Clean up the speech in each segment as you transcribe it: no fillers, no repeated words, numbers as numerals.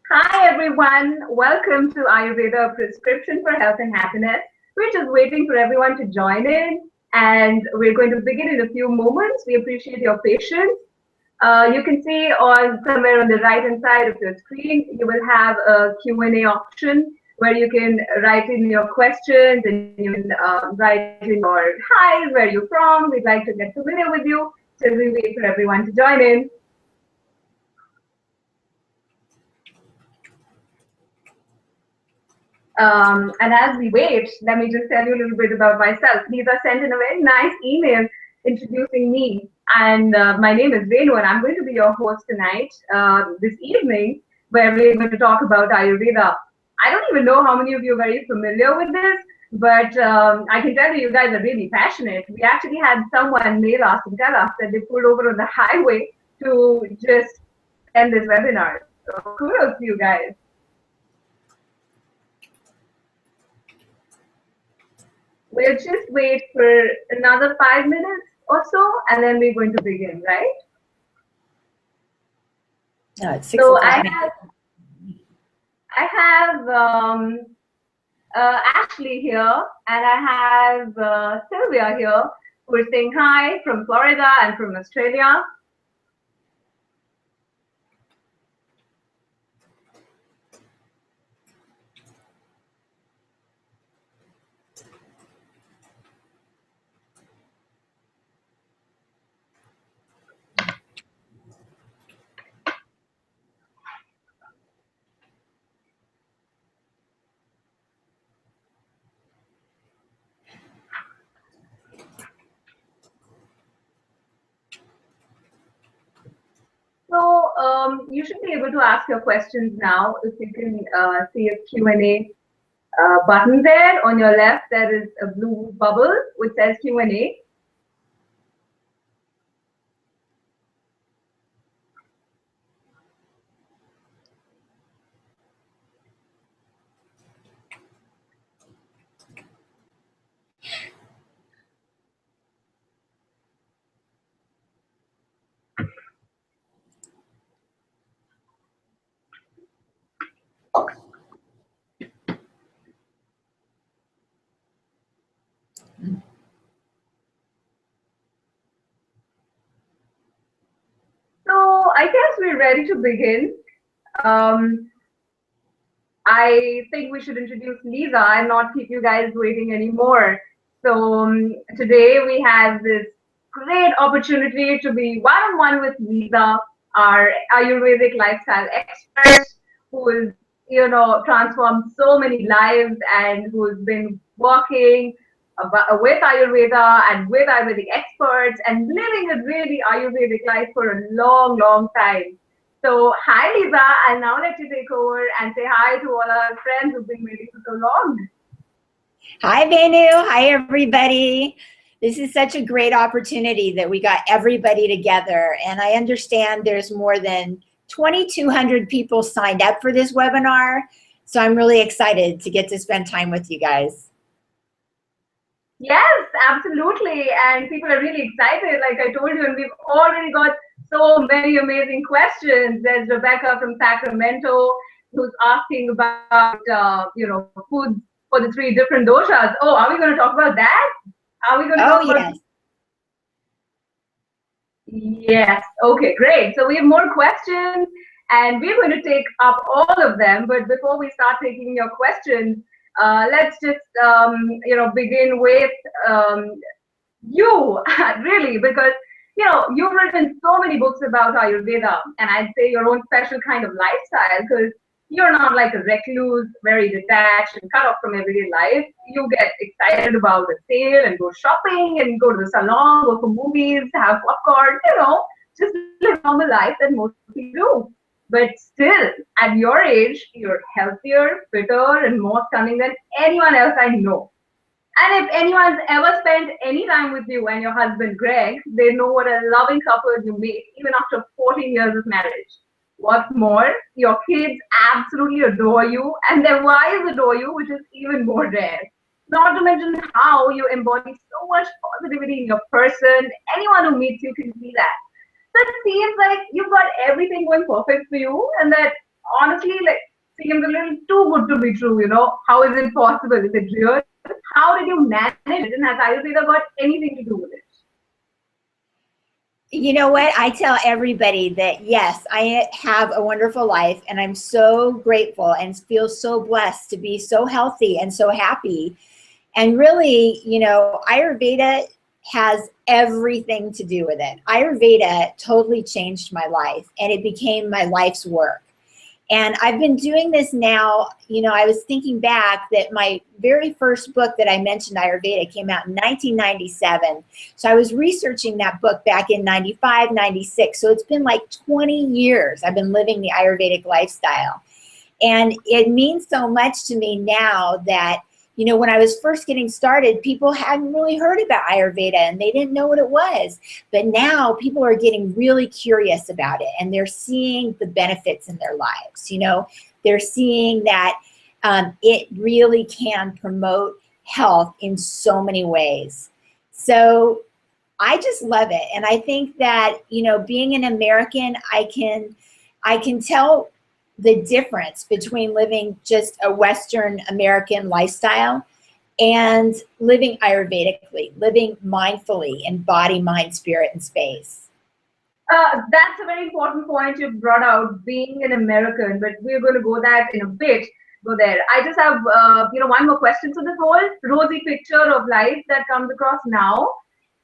Hi everyone, welcome to Ayurveda Prescription for Health and Happiness. We're just waiting for everyone to join in and we're going to begin in a few moments. We appreciate your patience. You can see on somewhere on the right hand side of your screen, you will have a Q&A option where you can write in your questions and you can write in your hi, where you're from. We'd like to get familiar with you till we wait for everyone to join in. And as we wait, let me just tell you a little bit about myself. Lissa sent in a very nice email introducing me. And my name is Renu, and I'm going to be your host tonight, this evening, where we're going to talk about Ayurveda. I don't even know how many of you are very familiar with this, but I can tell you, you guys are really passionate. We actually had someone mail us and tell us that they pulled over on the highway to just attend this webinar. So kudos to you guys. We'll just wait for another 5 minutes or so, and then we're going to begin, right? No, it's 6 so o'clock. I have Ashley here, and I have Sylvia here, who are saying hi from Florida and from Australia. So you should be able to ask your questions now. If you can see a Q&A button there on your left, there is a blue bubble which says Q&A. So I guess we're ready to begin. I think we should introduce Lissa and not keep you guys waiting anymore. So today we have this great opportunity to be one-on-one with Lissa, our Ayurvedic lifestyle expert, who is, transformed so many lives and who's been working with Ayurveda and with Ayurvedic experts and living a really Ayurvedic life for a long, long time. So, hi Lissa, I'll now let you take over and say hi to all our friends who've been waiting for so long. Hi, Venu. Hi, everybody. This is such a great opportunity that we got everybody together. And I understand there's more than 2,200 people signed up for this webinar. So I'm really excited to get to spend time with you guys. Yes, absolutely. And people are really excited. Like I told you, and we've already got so many amazing questions. There's Rebecca from Sacramento who's asking about, foods for the 3 different doshas. Oh, are we going to talk about that? Are we going to talk about? Yes. Okay, great. So we have more questions and we're going to take up all of them. But before we start taking your questions, let's just, begin with you, really, because, you've written so many books about Ayurveda, and I'd say your own special kind of lifestyle, because you're not like a recluse, very detached and cut off from everyday life. You get excited about a sale and go shopping and go to the salon, go for movies, have popcorn, just live a normal life that most people do. But still, at your age, you're healthier, fitter, and more stunning than anyone else I know. And if anyone's ever spent any time with you and your husband, Greg, they know what a loving couple you make, even after 14 years of marriage. What's more, your kids absolutely adore you, and their wives adore you, which is even more rare. Not to mention how you embody so much positivity in your person. Anyone who meets you can see that. So it seems like you've got everything going perfect for you, and that honestly like seems a little too good to be true. How is it possible? Is it real? How did you manage it? And has Ayurveda got anything to do with it? You know what? I tell everybody that yes, I have a wonderful life and I'm so grateful and feel so blessed to be so healthy and so happy. And really, Ayurveda has everything to do with it. Ayurveda totally changed my life and it became my life's work. And I've been doing this now, I was thinking back that my very first book that I mentioned, Ayurveda, came out in 1997. So I was researching that book back in 95, 96. So it's been like 20 years I've been living the Ayurvedic lifestyle. And it means so much to me now that, when I was first getting started, people hadn't really heard about Ayurveda and they didn't know what it was. But now people are getting really curious about it and they're seeing the benefits in their lives. They're seeing that it really can promote health in so many ways. So I just love it. And I think that, being an American, I can tell the difference between living just a Western American lifestyle and living Ayurvedically, living mindfully in body, mind, spirit, and space. That's a very important point you brought out, being an American, but we're going to go that in a bit. Go there. I just have, one more question. So this whole rosy picture of life that comes across now,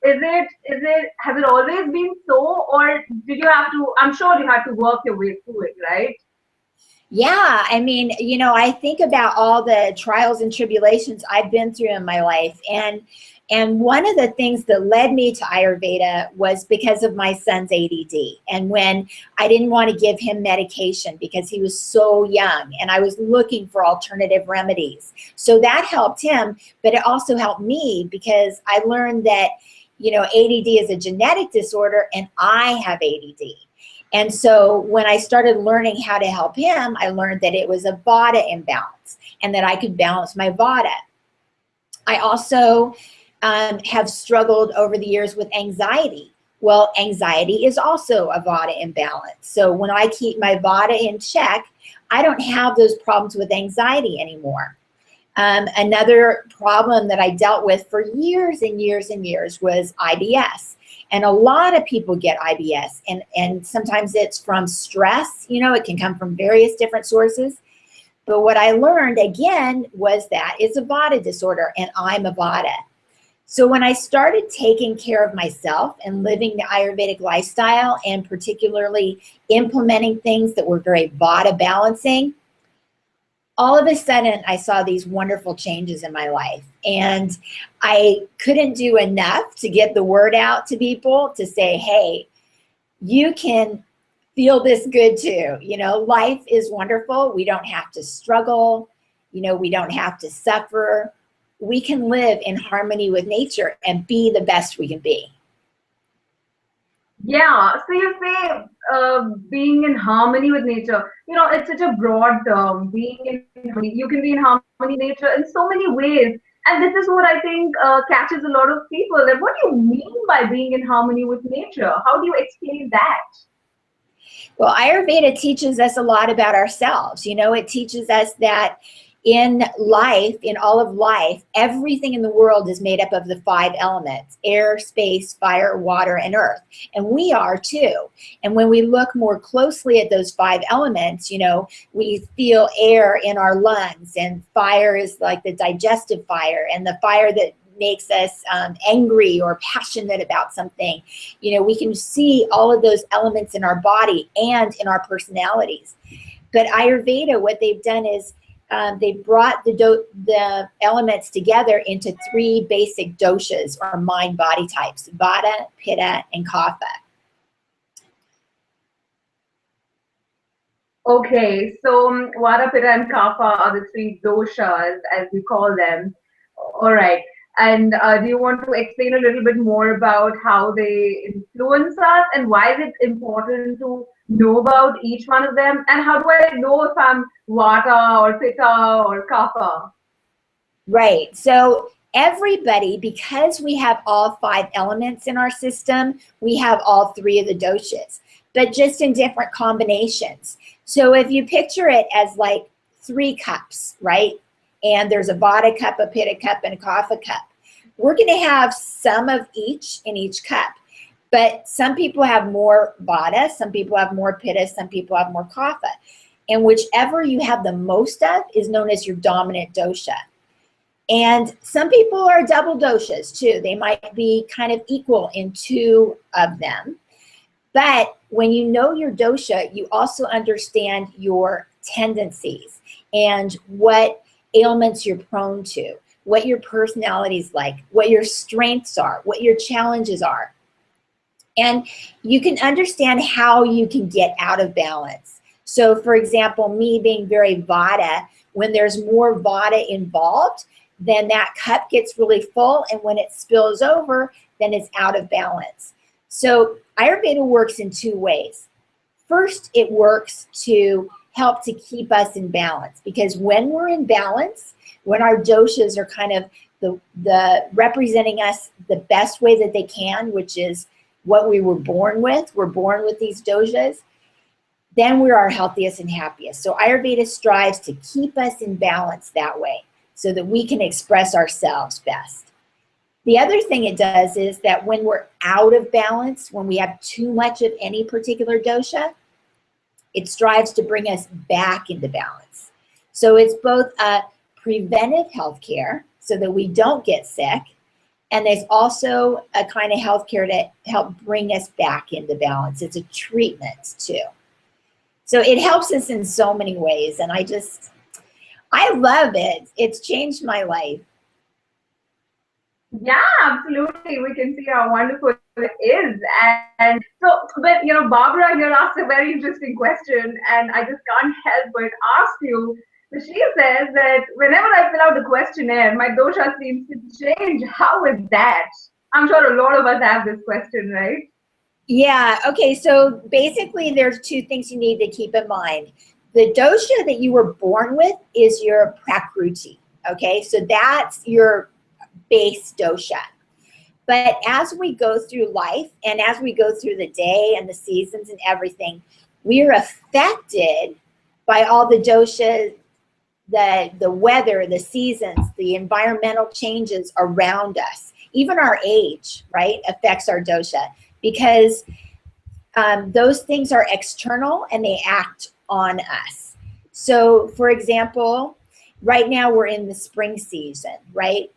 has it always been so, or did you have to, I'm sure you had to work your way through it, right? Yeah, I mean, I think about all the trials and tribulations I've been through in my life. And one of the things that led me to Ayurveda was because of my son's ADD. And when I didn't want to give him medication because he was so young and I was looking for alternative remedies. So that helped him, but it also helped me because I learned that, ADD is a genetic disorder and I have ADD. And so when I started learning how to help him, I learned that it was a Vata imbalance and that I could balance my Vata. I also have struggled over the years with anxiety. Well, anxiety is also a Vata imbalance. So when I keep my Vata in check, I don't have those problems with anxiety anymore. Another problem that I dealt with for years and years and years was IBS. And a lot of people get IBS, and sometimes it's from stress. It can come from various different sources. But what I learned, again, was that it's a Vata disorder, and I'm a Vata. So when I started taking care of myself and living the Ayurvedic lifestyle, and particularly implementing things that were very Vata balancing, all of a sudden I saw these wonderful changes in my life. And I couldn't do enough to get the word out to people to say, hey, you can feel this good too. Life is wonderful. We don't have to struggle. We don't have to suffer. We can live in harmony with nature and be the best we can be. Yeah, so you say being in harmony with nature. It's such a broad term. Being in harmony, you can be in harmony with nature in so many ways, and this is what I think catches a lot of people. That what do you mean by being in harmony with nature? How do you explain that? Well, Ayurveda teaches us a lot about ourselves. It teaches us that in life, in all of life, everything in the world is made up of the 5 elements: air, space, fire, water, and earth. And we are too. And when we look more closely at those 5 elements, we feel air in our lungs, and fire is like the digestive fire, and the fire that makes us angry or passionate about something. We can see all of those elements in our body and in our personalities. But Ayurveda, what they've done is they brought the elements together into 3 basic doshas, or mind-body types: Vata, Pitta, and Kapha. Okay, so Vata, Pitta, and Kapha are the 3 doshas, as we call them. All right. And do you want to explain a little bit more about how they influence us, and why is it important to know about each one of them? And how do I know if I'm Vata or Pitta or Kapha? Right. So everybody, because we have all 5 elements in our system, we have all 3 of the doshas. but just in different combinations. So if you picture it as like 3 cups, right? And there's a Vata cup, a Pitta cup, and a Kapha cup. We're going to have some of each in each cup. But some people have more Vata, some people have more Pitta, some people have more Kapha. And whichever you have the most of is known as your dominant dosha. And some people are double doshas too. They might be kind of equal in 2 of them. But when you know your dosha, you also understand your tendencies and what ailments you're prone to, what your personality is like, what your strengths are, what your challenges are. And you can understand how you can get out of balance. So for example, me being very Vata, when there's more Vata involved, then that cup gets really full, and when it spills over, then it's out of balance. So Ayurveda works in 2 ways. First, it works to help to keep us in balance, because when we're in balance, when our doshas are kind of the representing us the best way that they can, which is what we were born with, we're born with these doshas, then we're our healthiest and happiest. So Ayurveda strives to keep us in balance that way so that we can express ourselves best. The other thing it does is that when we're out of balance, when we have too much of any particular dosha, it strives to bring us back into balance. So it's both a preventive healthcare so that we don't get sick, and there's also a kind of healthcare to help bring us back into balance. It's a treatment too. So it helps us in so many ways, and I love it. It's changed my life. Yeah, absolutely. We can see how wonderful it is. And so, but Barbara here asked a very interesting question, and I just can't help but ask you. So she says that whenever I fill out the questionnaire, my dosha seems to change. How is that? I'm sure a lot of us have this question, right? Yeah, okay, so basically there's 2 things you need to keep in mind. The dosha that you were born with is your prakruti, okay? So that's your base dosha. But as we go through life and as we go through the day and the seasons and everything, we are affected by all the doshas, the weather, the seasons, the environmental changes around us. Even our age, right, affects our dosha, because those things are external and they act on us. So for example, right now we're in the spring season, right?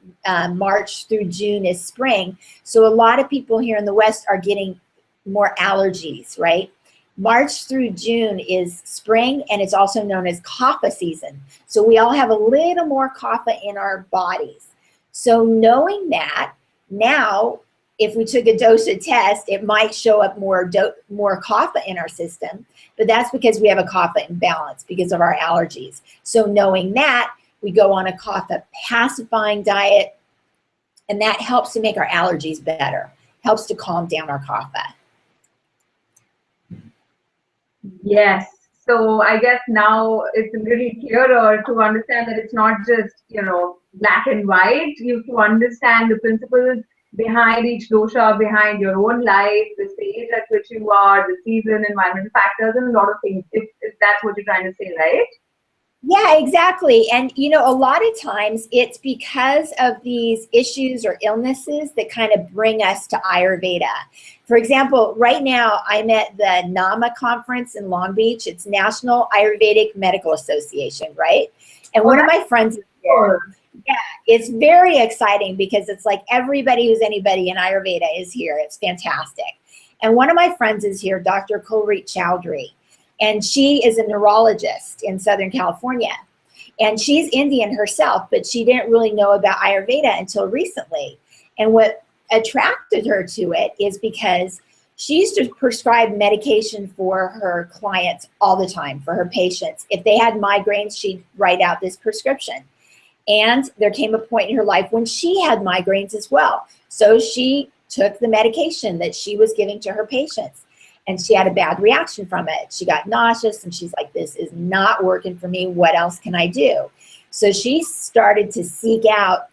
March through June is spring. So a lot of people here in the West are getting more allergies, right? March through June is spring, and it's also known as Kapha season. So we all have a little more Kapha in our bodies. So knowing that, now if we took a dosha test, it might show up more Kapha in our system, but that's because we have a Kapha imbalance because of our allergies. So knowing that, we go on a Kapha pacifying diet, and that helps to make our allergies better, helps to calm down our Kapha. Yes. So I guess now it's really clearer to understand that it's not just, black and white. You have to understand the principles behind each dosha, behind your own life, the stage at which you are, the season, environmental factors, and a lot of things, if that's what you're trying to say, right? Yeah, exactly. And, a lot of times it's because of these issues or illnesses that kind of bring us to Ayurveda. For example, right now I'm at the NAMA conference in Long Beach. It's National Ayurvedic Medical Association, right? And one of my friends is here. Yeah, it's very exciting because it's like everybody who's anybody in Ayurveda is here. It's fantastic. And one of my friends is here, Dr. Kulreet Chowdhury. And she is a neurologist in Southern California. And she's Indian herself, but she didn't really know about Ayurveda until recently. And what attracted her to it is because she used to prescribe medication for her clients all the time, for her patients. If they had migraines, she'd write out this prescription. And there came a point in her life when she had migraines as well. So she took the medication that she was giving to her patients. And she had a bad reaction from it. She got nauseous, and she's like, this is not working for me. What else can I do? So she started to seek out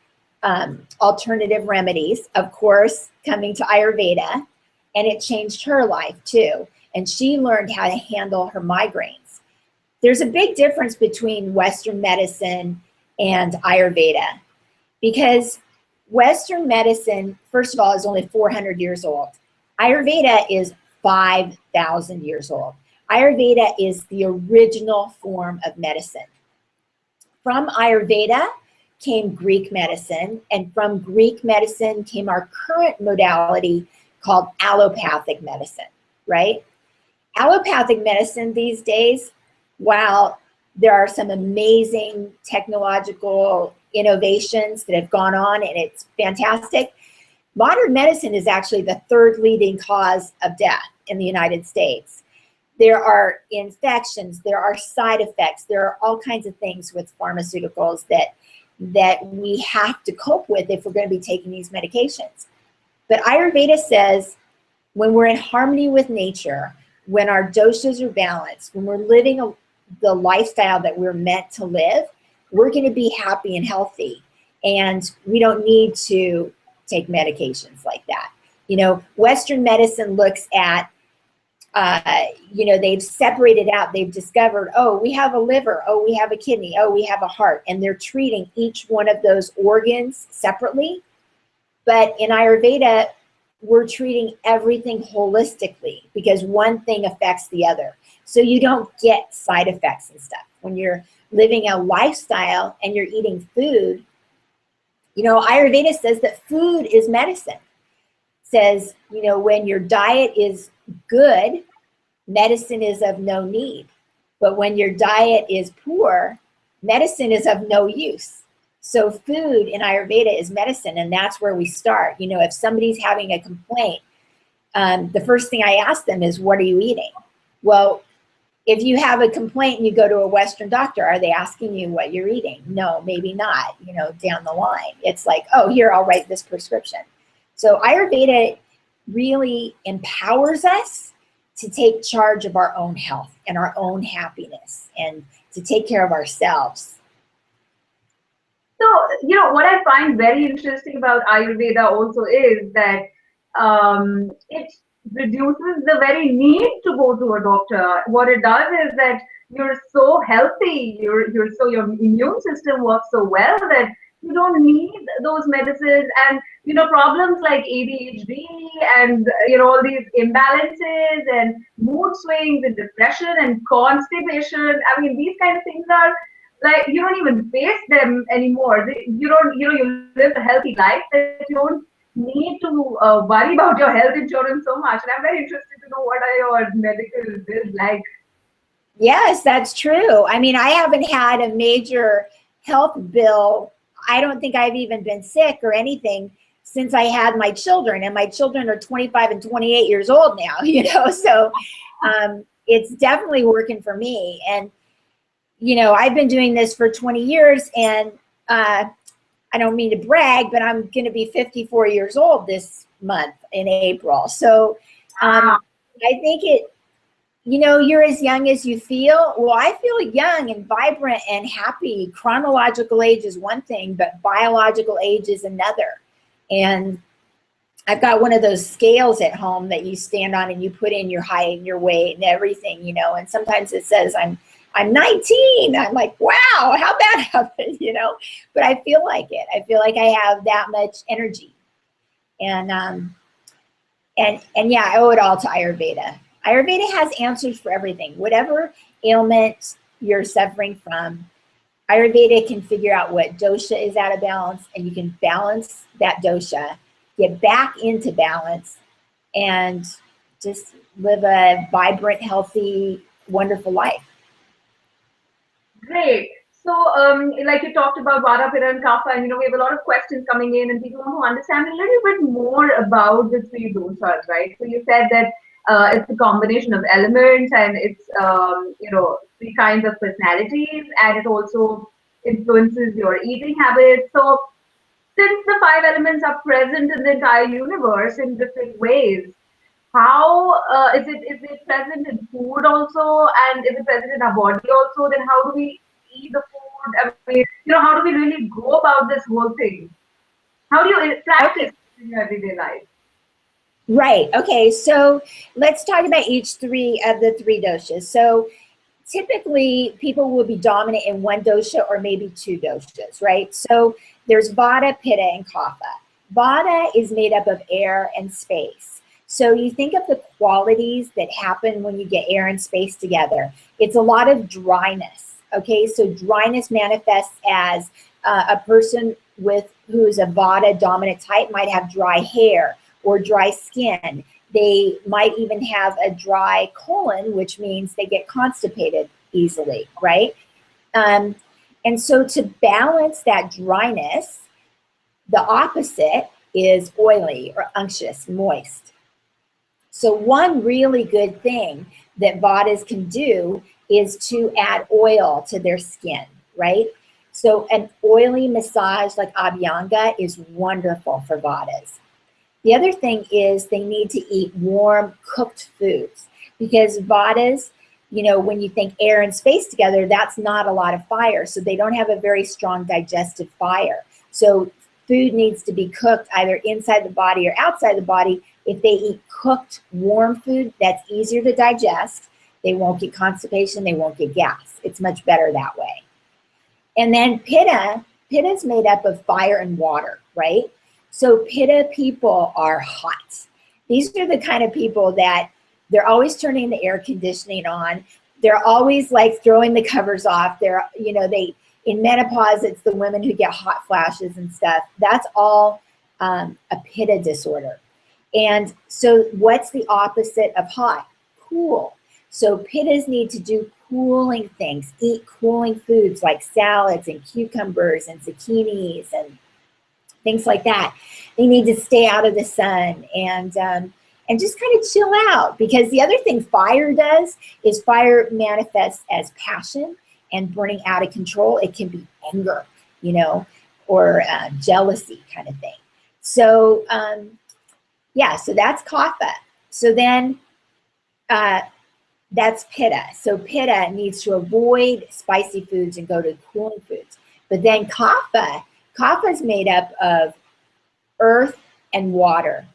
alternative remedies, of course, coming to Ayurveda, and it changed her life too. and she learned how to handle her migraines. There's a big difference between Western medicine and Ayurveda, because Western medicine, first of all, is only 400 years old. Ayurveda is 5,000 years old. Ayurveda is the original form of medicine. From Ayurveda came Greek medicine, and from Greek medicine came our current modality called allopathic medicine, right? Allopathic medicine these days, while there are some amazing technological innovations that have gone on and it's fantastic, modern medicine is actually the third leading cause of death in the United States. There are infections, there are side effects, there are all kinds of things with pharmaceuticals that we have to cope with if we're going to be taking these medications. But Ayurveda says when we're in harmony with nature, when our doshas are balanced, when we're living the lifestyle that we're meant to live, we're going to be happy and healthy. And we don't need to take medications like that. You know, Western medicine looks at, you know, they've separated out, they've discovered, oh, we have a liver, oh, we have a kidney, oh, we have a heart, and they're treating each one of those organs separately. But in Ayurveda, we're treating everything holistically because one thing affects the other. So you don't get side effects and stuff. When you're living a lifestyle and you're eating food, you know, Ayurveda says that food is medicine. Says, you know, when your diet is good, medicine is of no need. But when your diet is poor, medicine is of no use. So food in Ayurveda is medicine, and that's where we start. You know, if somebody's having a complaint, the first thing I ask them is, what are you eating? Well, if you have a complaint and you go to a Western doctor, are they asking you what you're eating? No, maybe not, you know, down the line. It's like, oh, here, I'll write this prescription. So Ayurveda really empowers us to take charge of our own health and our own happiness and to take care of ourselves. So, you know, what I find very interesting about Ayurveda also is that it reduces the very need to go to a doctor. What it does is that you're so healthy, your immune system works so well that you don't need those medicines. And, you know, problems like ADHD and, you know, all these imbalances and mood swings and depression and constipation, I mean, these kind of things are like, you don't even face them anymore. You don't, you know, you live a healthy life that you don't need to worry about your health insurance so much. And I'm very interested to know, what are your medical bills like? Yes, that's true. I mean, I haven't had a major health bill. I don't think I've even been sick or anything since I had my children, and my children are 25 and 28 years old now, you know, so it's definitely working for me. And, you know, I've been doing this for 20 years, and I don't mean to brag, but I'm going to be 54 years old this month in April. So I think it, you know, you're as young as you feel. Well, I feel young and vibrant and happy. Chronological age is one thing, but biological age is another. And I've got one of those scales at home that you stand on and you put in your height and your weight and everything, you know, and sometimes it says I'm 19. I'm like, wow, how'd that happen, you know? But I feel like it. I feel like I have that much energy. And yeah, I owe it all to Ayurveda. Ayurveda has answers for everything. Whatever ailment you're suffering from, Ayurveda can figure out what dosha is out of balance, and you can balance that dosha, get back into balance, and just live a vibrant, healthy, wonderful life. Great. So, like you talked about Vata, Pitta, and Kapha, and, you know, we have a lot of questions coming in, and people want to understand a little bit more about the three doshas, right? So you said that it's a combination of elements, and it's, you know, three kinds of personalities, and it also influences your eating habits. So since the five elements are present in the entire universe in different ways, how is it present in food also, and is it present in our body also? Then how do we eat the food? I mean, you know, how do we really go about this whole thing? How do you practice in your everyday life? Right. Okay. So let's talk about each three of the three doshas. So typically people will be dominant in one dosha or maybe two doshas, right? So there's vata, pitta, and kapha. Vata is made up of air and space. So you think of the qualities that happen when you get air and space together. It's a lot of dryness. Okay, so dryness manifests as a person who is a vata dominant type might have dry hair or dry skin. They might even have a dry colon, which means they get constipated easily, right? And so to balance that dryness, the opposite is oily or unctuous, moist. So one really good thing that Vadas can do is to add oil to their skin, right? So an oily massage like Abhyanga is wonderful for Vadas. The other thing is they need to eat warm cooked foods because Vadas, when you think air and space together, that's not a lot of fire. So they don't have a very strong digestive fire. So food needs to be cooked either inside the body or outside the body. If they eat cooked warm food, that's easier to digest. They won't get constipation. They won't get gas. It's much better that way. And then Pitta is made up of fire and water, right? So Pitta people are hot. These are the kind of people that they're always turning the air conditioning on. They're always like throwing the covers off. In menopause, it's the women who get hot flashes and stuff. That's all a Pitta disorder. And so what's the opposite of hot? Cool. So Pittas need to do cooling things, eat cooling foods like salads and cucumbers and zucchinis and things like that. They need to stay out of the sun and just kind of chill out, because the other thing fire does is fire manifests as passion and burning out of control. It can be anger, or jealousy kind of thing. So so that's kapha. So then that's pitta. So pitta needs to avoid spicy foods and go to cooling foods. But then kapha is made up of earth and water.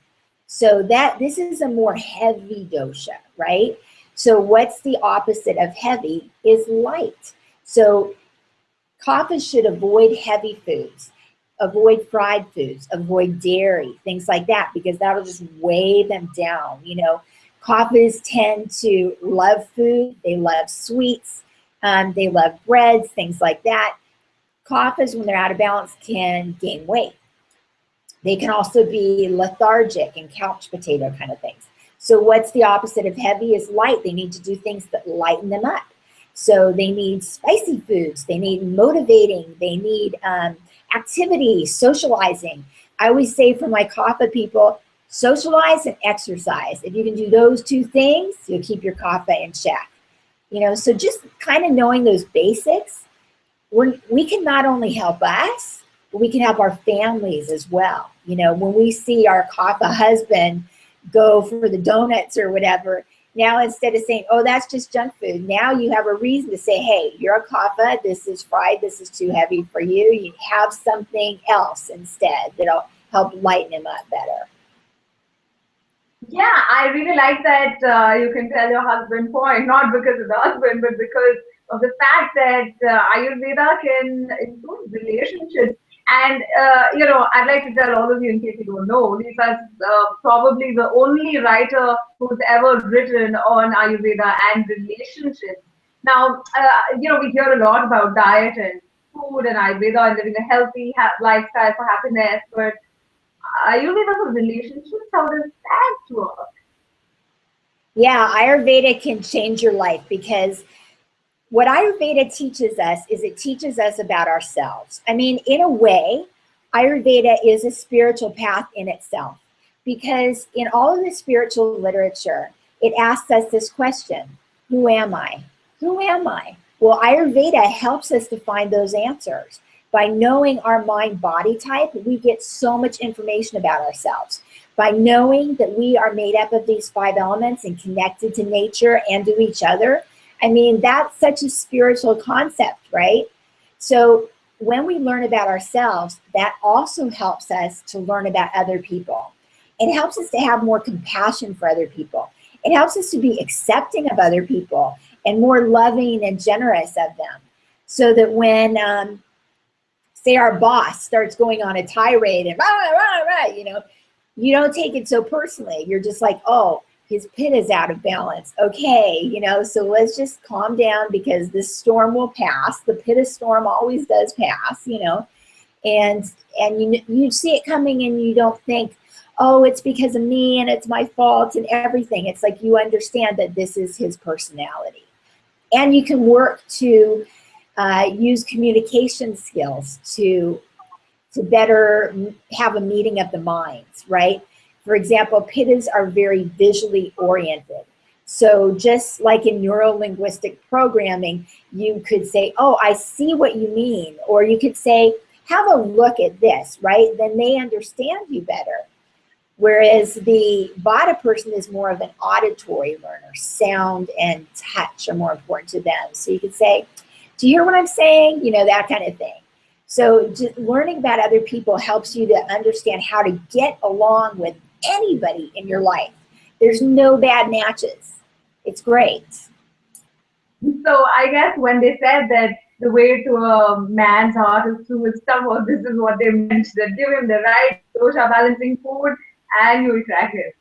So this is a more heavy dosha, right? So what's the opposite of heavy is light. So kapha should avoid heavy foods, avoid fried foods, avoid dairy, things like that, because that'll just weigh them down. Kaphas tend to love food. They love sweets. They love breads, things like that. Kaphas, when they're out of balance, can gain weight. They can also be lethargic and couch potato kind of things. So what's the opposite of heavy is light. They need to do things that lighten them up. So they need spicy foods. They need motivating. They need activity, socializing. I always say for my kapha people, socialize and exercise. If you can do those two things, you'll keep your kapha in check. So just kind of knowing those basics, we can not only help us, but we can help our families as well. When we see our kapha husband go for the donuts or whatever, now instead of saying, oh, that's just junk food, now you have a reason to say, hey, you're a kapha, this is fried, this is too heavy for you. You have something else instead that'll help lighten him up better. Yeah, I really like that you can tell your husband point, not because of the husband, but because of the fact that Ayurveda can improve relationships. And, I'd like to tell all of you, in case you don't know, Lissa's probably the only writer who's ever written on Ayurveda and relationships. Now, we hear a lot about diet and food and Ayurveda and living a healthy lifestyle for happiness, but Ayurveda for relationships, how does that work? Yeah, Ayurveda can change your life, because what Ayurveda teaches us is it teaches us about ourselves. I mean, in a way, Ayurveda is a spiritual path in itself, because in all of the spiritual literature, it asks us this question: who am I? Who am I? Well, Ayurveda helps us to find those answers. By knowing our mind-body type, we get so much information about ourselves. By knowing that we are made up of these 5 elements and connected to nature and to each other, I mean, that's such a spiritual concept, right? So when we learn about ourselves, that also helps us to learn about other people. It helps us to have more compassion for other people. It helps us to be accepting of other people and more loving and generous of them. So that when, say our boss starts going on a tirade and you know, you don't take it so personally. You're just like, oh, his pit is out of balance. Okay, you know, so let's just calm down because this storm will pass. The pit of storm always does pass, you know, and you see it coming and you don't think, oh, it's because of me and it's my fault and everything. It's like you understand that this is his personality. And you can work to use communication skills to better have a meeting of the minds, right? For example, pittas are very visually oriented. So just like in neuro-linguistic programming, you could say, oh, I see what you mean. Or you could say, have a look at this, right? Then they understand you better. Whereas the Vata person is more of an auditory learner. Sound and touch are more important to them. So you could say, do you hear what I'm saying? You know, that kind of thing. So just learning about other people helps you to understand how to get along with anybody in your life. There's no bad matches. It's great. So I guess when they said that the way to a man's heart is through his stomach, this is what they meant, that give him the right dosha balancing food and you'll crack it.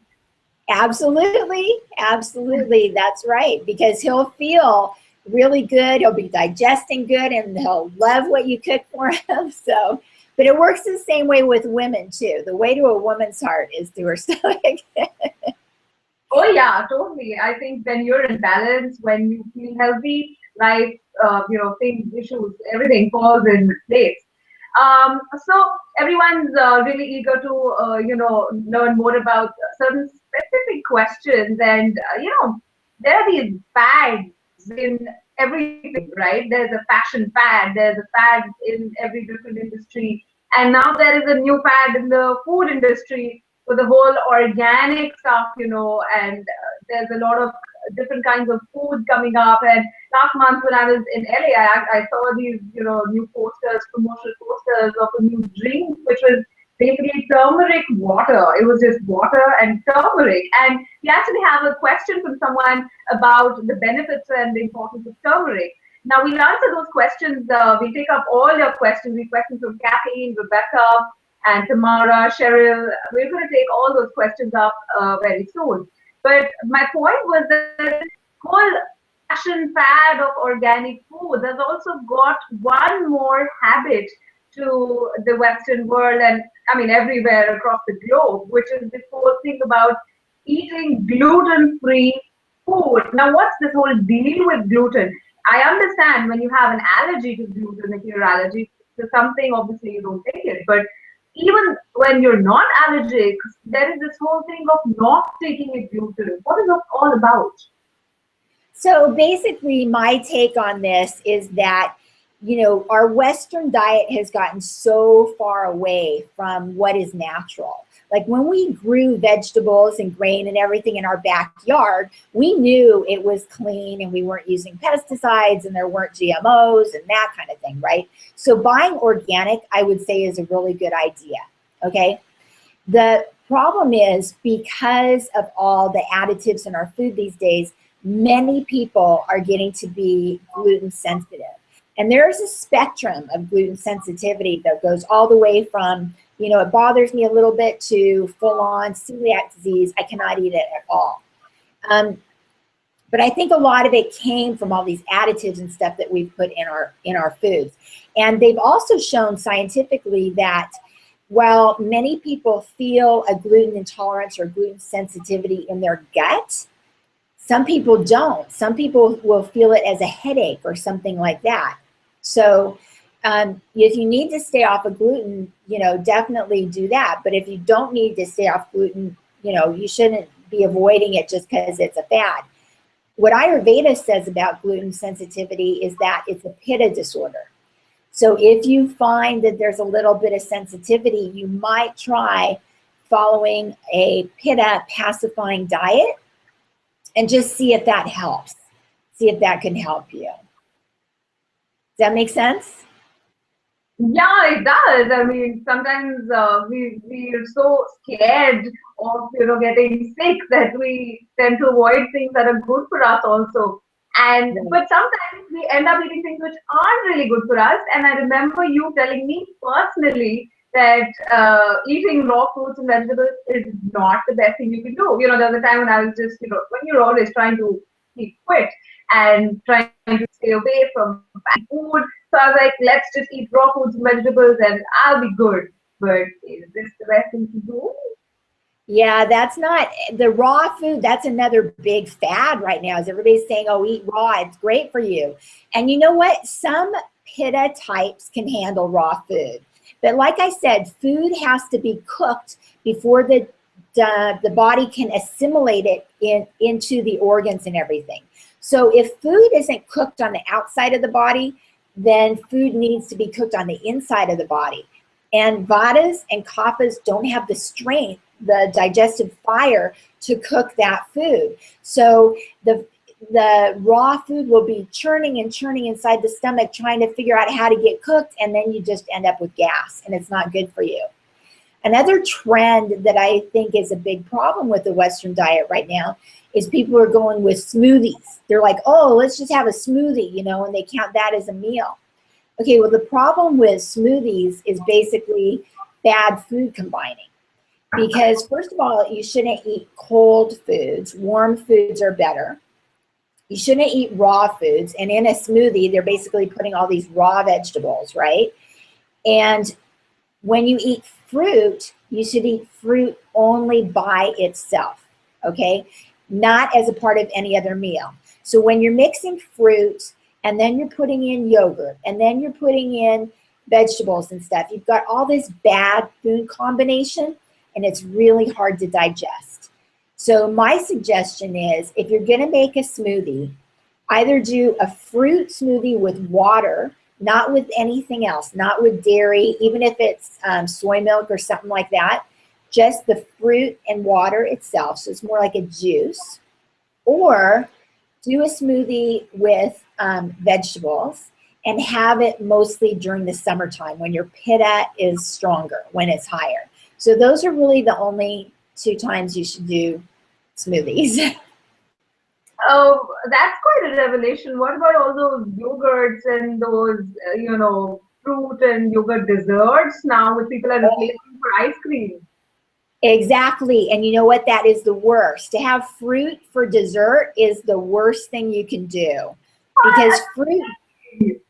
Absolutely. Absolutely. That's right. Because he'll feel really good. He'll be digesting good and he'll love what you cook for him. So, but it works the same way with women too. The way to a woman's heart is through her stomach. Oh yeah, totally. I think when you're in balance, when you feel healthy, life, you know, things, issues, everything falls in place. So everyone's really eager to, you know, learn more about certain specific questions, and you know, there are these fads in everything, right? There's a fashion fad, there's a fad in every different industry, and now there is a new fad in the food industry with the whole organic stuff, you know, and there's a lot of different kinds of food coming up. And last month when I was in LA, I saw these, you know, new posters, promotional posters of a new drink, which was basically turmeric water. It was just water and turmeric. And we actually have a question from someone about the benefits and the importance of turmeric. Now we'll answer those questions. We'll take up all your questions. These questions from Kathleen, Rebecca, and Tamara, Cheryl. We're going to take all those questions up very soon. But my point was that this whole fashion fad of organic food has also got one more habit to the Western world, and I mean everywhere across the globe, which is this whole thing about eating gluten-free food. Now, what's this whole deal with gluten? I understand when you have an allergy to gluten, if you're allergic to something, obviously you don't take it. But even when you're not allergic, there is this whole thing of not taking a gluten. What is it all about? So basically, my take on this is that, you know, our Western diet has gotten so far away from what is natural. Like when we grew vegetables and grain and everything in our backyard, we knew it was clean and we weren't using pesticides and there weren't GMOs and that kind of thing, right? So buying organic, I would say, is a really good idea, okay? The problem is because of all the additives in our food these days, many people are getting to be gluten sensitive. And there's a spectrum of gluten sensitivity that goes all the way from, you know, it bothers me a little bit to full-on celiac disease. I cannot eat it at all. But I think a lot of it came from all these additives and stuff that we've put in our foods. And they've also shown scientifically that while many people feel a gluten intolerance or gluten sensitivity in their gut, some people don't. Some people will feel it as a headache or something like that. So if you need to stay off of gluten, you know, definitely do that. But if you don't need to stay off gluten, you know, you shouldn't be avoiding it just because it's a fad. What Ayurveda says about gluten sensitivity is that it's a pitta disorder. So if you find that there's a little bit of sensitivity, you might try following a pitta pacifying diet and just see if that helps. See if that can help you. Does that make sense? Yeah, it does. I mean, sometimes we're so scared of getting sick that we tend to avoid things that are good for us also. And Right. but sometimes we end up eating things which aren't really good for us. And I remember you telling me personally that eating raw fruits and vegetables is not the best thing you can do. There was a time when I was just when you're always trying to keep fit and trying to stay away from bad food, so I was like, let's just eat raw foods and vegetables and I'll be good. But is this the best thing to do? Yeah, that's not the raw food. That's another big fad right now. Is everybody's saying, "Oh, eat raw. It's great for you." And you know what? Some pitta types can handle raw food, but like I said, food has to be cooked before the body can assimilate it into the organs and everything. So if food isn't cooked on the outside of the body, then food needs to be cooked on the inside of the body. And vatas and kaphas don't have the strength, the digestive fire to cook that food. So the raw food will be churning and churning inside the stomach, trying to figure out how to get cooked, and then you just end up with gas, and it's not good for you. Another trend that I think is a big problem with the Western diet right now is people are going with smoothies. They're like, oh, let's just have a smoothie, and they count that as a meal. Okay, well, the problem with smoothies is basically bad food combining. Because, first of all, you shouldn't eat cold foods. Warm foods are better. You shouldn't eat raw foods. And in a smoothie, they're basically putting all these raw vegetables, right? And when you eat fruit, you should eat fruit only by itself, okay? Not as a part of any other meal. So when you're mixing fruit and then you're putting in yogurt and then you're putting in vegetables and stuff, you've got all this bad food combination and it's really hard to digest. So my suggestion is if you're gonna make a smoothie, either do a fruit smoothie with water, not with anything else, not with dairy, even if it's soy milk or something like that, just the fruit and water itself. So it's more like a juice. Or do a smoothie with vegetables and have it mostly during the summertime when your pitta is stronger, when it's higher. So those are really the only 2 times you should do smoothies. Oh, that's quite a revelation. What about all those yogurts and those, fruit and yogurt desserts now, which people are replacing for ice cream? Exactly. And you know what? That is the worst. To have fruit for dessert is the worst thing you can do. Because fruit,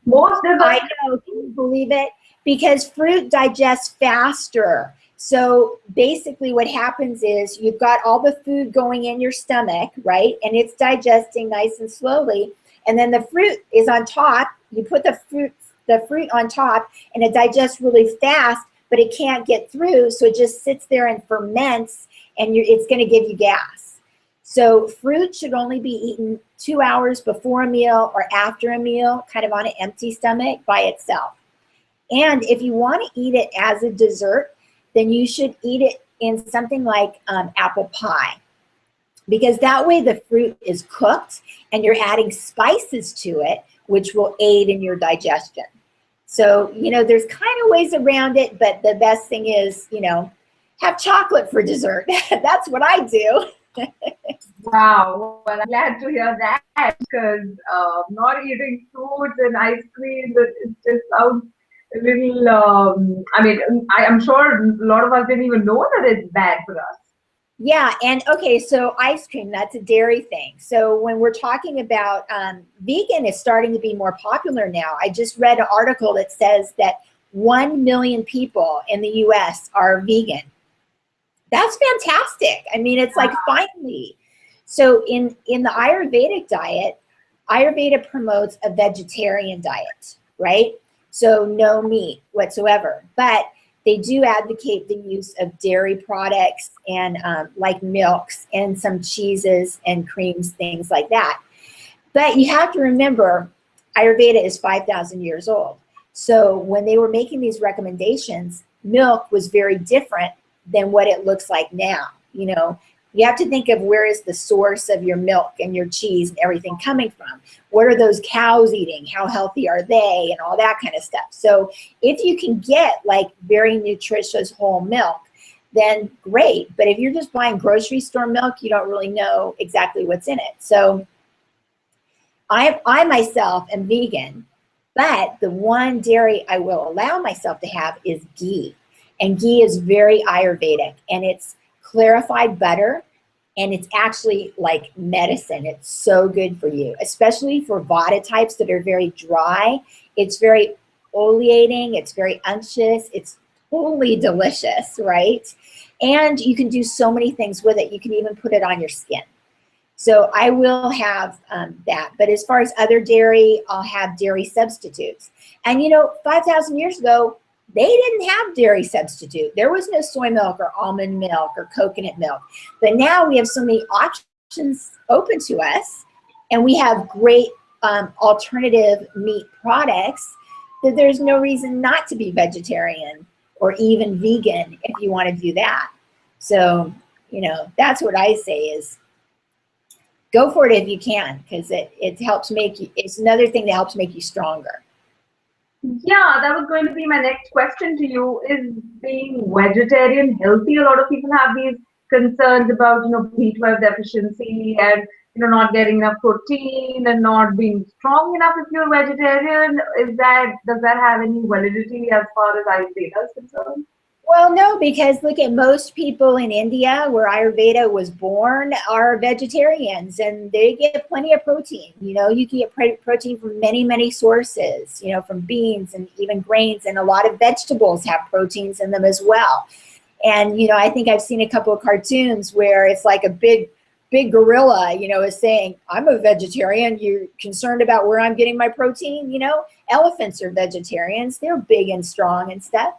Most I desserts. know, can you believe it? Because fruit digests faster. So basically what happens is you've got all the food going in your stomach, right? And it's digesting nice and slowly. And then the fruit is on top. You put the fruit on top and it digests really fast, but it can't get through. So it just sits there and ferments and it's going to give you gas. So fruit should only be eaten 2 hours before a meal or after a meal, kind of on an empty stomach by itself. And if you want to eat it as a dessert, then you should eat it in something like apple pie, because that way the fruit is cooked and you're adding spices to it, which will aid in your digestion. So, there's kind of ways around it, but the best thing is, have chocolate for dessert. That's what I do. Wow. Well, I'm glad to hear that because not eating fruits and ice cream, it just sounds a little. I mean, I'm sure a lot of us didn't even know that it's bad for us. Yeah, and okay, so ice cream, that's a dairy thing. So when we're talking about vegan is starting to be more popular now. I just read an article that says that 1 million people in the US are vegan. That's fantastic. I mean, it's like finally. So in the Ayurvedic diet, Ayurveda promotes a vegetarian diet, right? So no meat whatsoever. But they do advocate the use of dairy products and like milks and some cheeses and creams, things like that. But you have to remember, Ayurveda is 5,000 years old. So when they were making these recommendations, milk was very different than what it looks like now. You have to think of where is the source of your milk and your cheese and everything coming from. What are those cows eating? How healthy are they? And all that kind of stuff. So if you can get like very nutritious whole milk, then great. But if you're just buying grocery store milk, you don't really know exactly what's in it. So I myself am vegan, but the one dairy I will allow myself to have is ghee. And ghee is very Ayurvedic, and it's clarified butter, and it's actually like medicine. It's so good for you, especially for vata types that are very dry. It's very oleating, it's very unctuous, it's totally delicious, right? And you can do so many things with it. You can even put it on your skin. So I will have that. But as far as other dairy, I'll have dairy substitutes. And 5,000 years ago, they didn't have dairy substitute. There was no soy milk or almond milk or coconut milk. But now we have so many options open to us, and we have great alternative meat products that there's no reason not to be vegetarian or even vegan if you want to do that. So, that's what I say is go for it if you can, because it helps make you, it's another thing that helps make you stronger. Yeah, that was going to be my next question to you. Is being vegetarian healthy? A lot of people have these concerns about, B12 deficiency and, not getting enough protein and not being strong enough if you're vegetarian. Does that have any validity as far as Ayurveda is concerned? Well, no, because look at most people in India where Ayurveda was born are vegetarians, and they get plenty of protein. You can get protein from many, many sources, from beans and even grains, and a lot of vegetables have proteins in them as well. And, I think I've seen a couple of cartoons where it's like a big gorilla, is saying, I'm a vegetarian. You're concerned about where I'm getting my protein? Elephants are vegetarians. They're big and strong and stuff.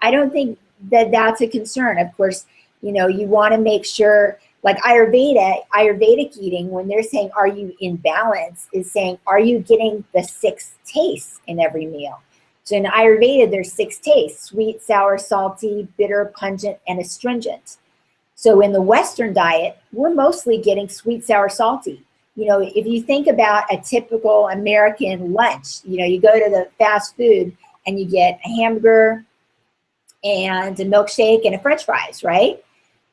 I don't think that that's a concern. Of course, you want to make sure, like Ayurvedic eating, when they're saying, are you in balance, is saying, are you getting the 6 tastes in every meal? So in Ayurveda, there's 6 tastes: sweet, sour, salty, bitter, pungent, and astringent. So in the Western diet, we're mostly getting sweet, sour, salty. If you think about a typical American lunch, you go to the fast food and you get a hamburger and a milkshake and a french fries, right?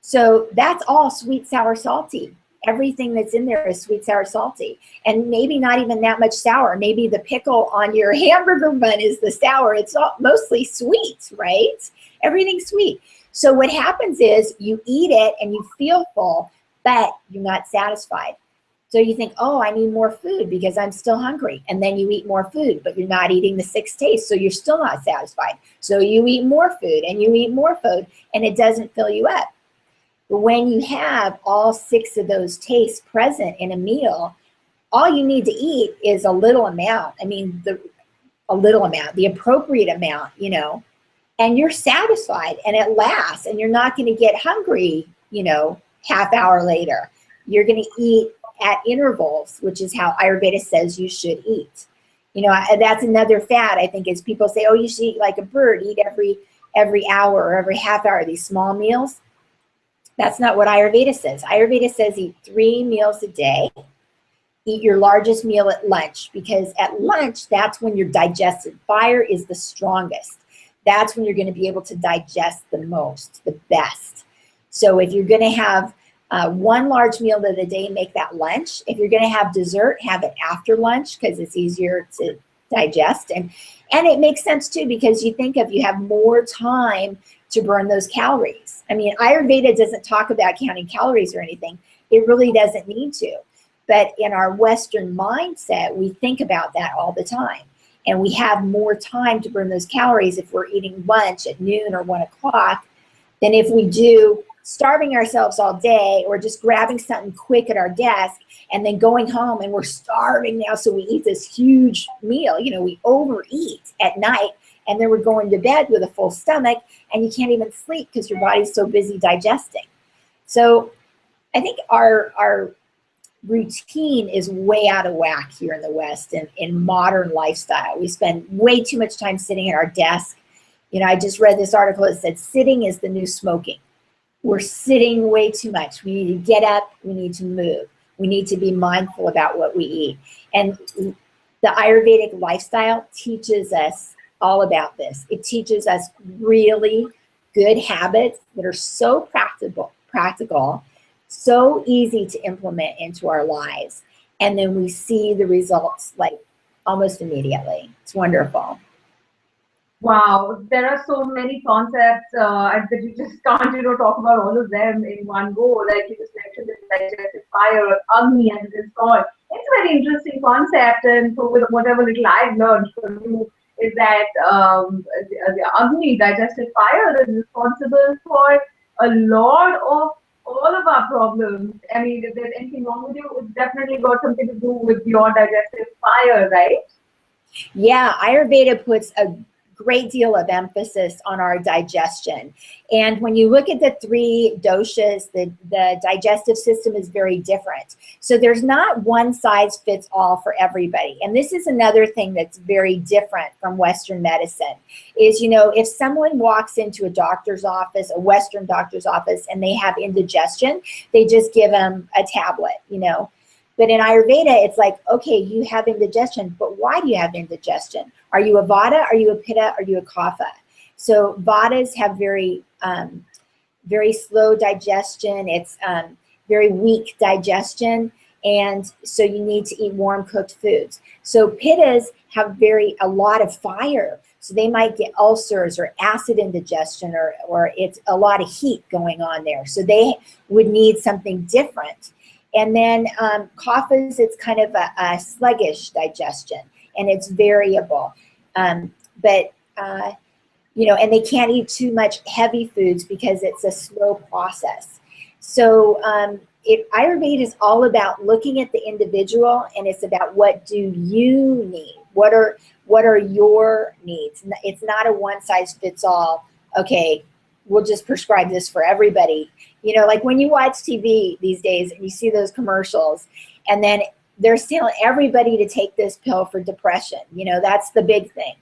So that's all sweet, sour, salty. Everything that's in there is sweet, sour, salty. And maybe not even that much sour. Maybe the pickle on your hamburger bun is the sour. It's all mostly sweet, right? Everything's sweet. So what happens is you eat it and you feel full, but you're not satisfied. So you think, oh, I need more food because I'm still hungry. And then you eat more food, but you're not eating the 6 tastes, so you're still not satisfied. So you eat more food and you eat more food, and it doesn't fill you up. But when you have all 6 of those tastes present in a meal, all you need to eat is a little amount. I mean, a little amount, the appropriate amount, and you're satisfied, and it lasts, and you're not going to get hungry, half hour later. You're going to eat at intervals, which is how Ayurveda says you should eat. That's another fad, I think, is people say, oh, you should eat like a bird, eat every hour or every half hour, these small meals. That's not what Ayurveda says. Ayurveda says eat 3 meals a day. Eat your largest meal at lunch, because at lunch, that's when your digestive fire is the strongest. That's when you're going to be able to digest the most, the best. So if you're going to have 1 large meal of the day, make that lunch. If you're going to have dessert, have it after lunch, because it's easier to digest. And it makes sense too, because you have more time to burn those calories. I mean, Ayurveda doesn't talk about counting calories or anything. It really doesn't need to. But in our Western mindset, we think about that all the time. And we have more time to burn those calories if we're eating lunch at noon or 1 o'clock than if we do starving ourselves all day, or just grabbing something quick at our desk and then going home and we're starving now, so we eat this huge meal. We overeat at night, and then we're going to bed with a full stomach, and you can't even sleep because your body's so busy digesting. So I think our routine is way out of whack here in the West, and in modern lifestyle. We spend way too much time sitting at our desk. I just read this article that said sitting is the new smoking. we're sitting way too much. We need to get up, we need to move. We need to be mindful about what we eat. And the Ayurvedic lifestyle teaches us all about this. It teaches us really good habits that are so practical, so easy to implement into our lives. And then we see the results like almost immediately. It's wonderful. Wow, there are so many concepts that you just can't, talk about all of them in one go. Like you just mentioned, the digestive fire or Agni, as it is called. It's a very interesting concept, and so with whatever little I've learned from you is that the Agni, digestive fire, is responsible for a lot of all of our problems. I mean, if there's anything wrong with you, it's definitely got something to do with your digestive fire, right? Yeah, Ayurveda puts a great deal of emphasis on our digestion. And when you look at the three doshas, the digestive system is very different. So there's not one size fits all for everybody. And this is another thing that's very different from Western medicine is, if someone walks into a doctor's office, a Western doctor's office, and they have indigestion, they just give them a tablet, But in Ayurveda, it's like, okay, you have indigestion, but why do you have indigestion? Are you a Vata? Are you a Pitta? Are you a Kapha? So Vatas have very, very slow digestion. It's very weak digestion. And so you need to eat warm cooked foods. So Pittas have a lot of fire. So they might get ulcers or acid indigestion or it's a lot of heat going on there. So they would need something different. And then Kaphas, it's kind of a sluggish digestion, and it's variable. And they can't eat too much heavy foods because it's a slow process. So Ayurveda is all about looking at the individual, and it's about what do you need? What are your needs? It's not a one size fits all. Okay, we'll just prescribe this for everybody. Like when you watch TV these days and you see those commercials and then they're telling everybody to take this pill for depression. That's the big thing.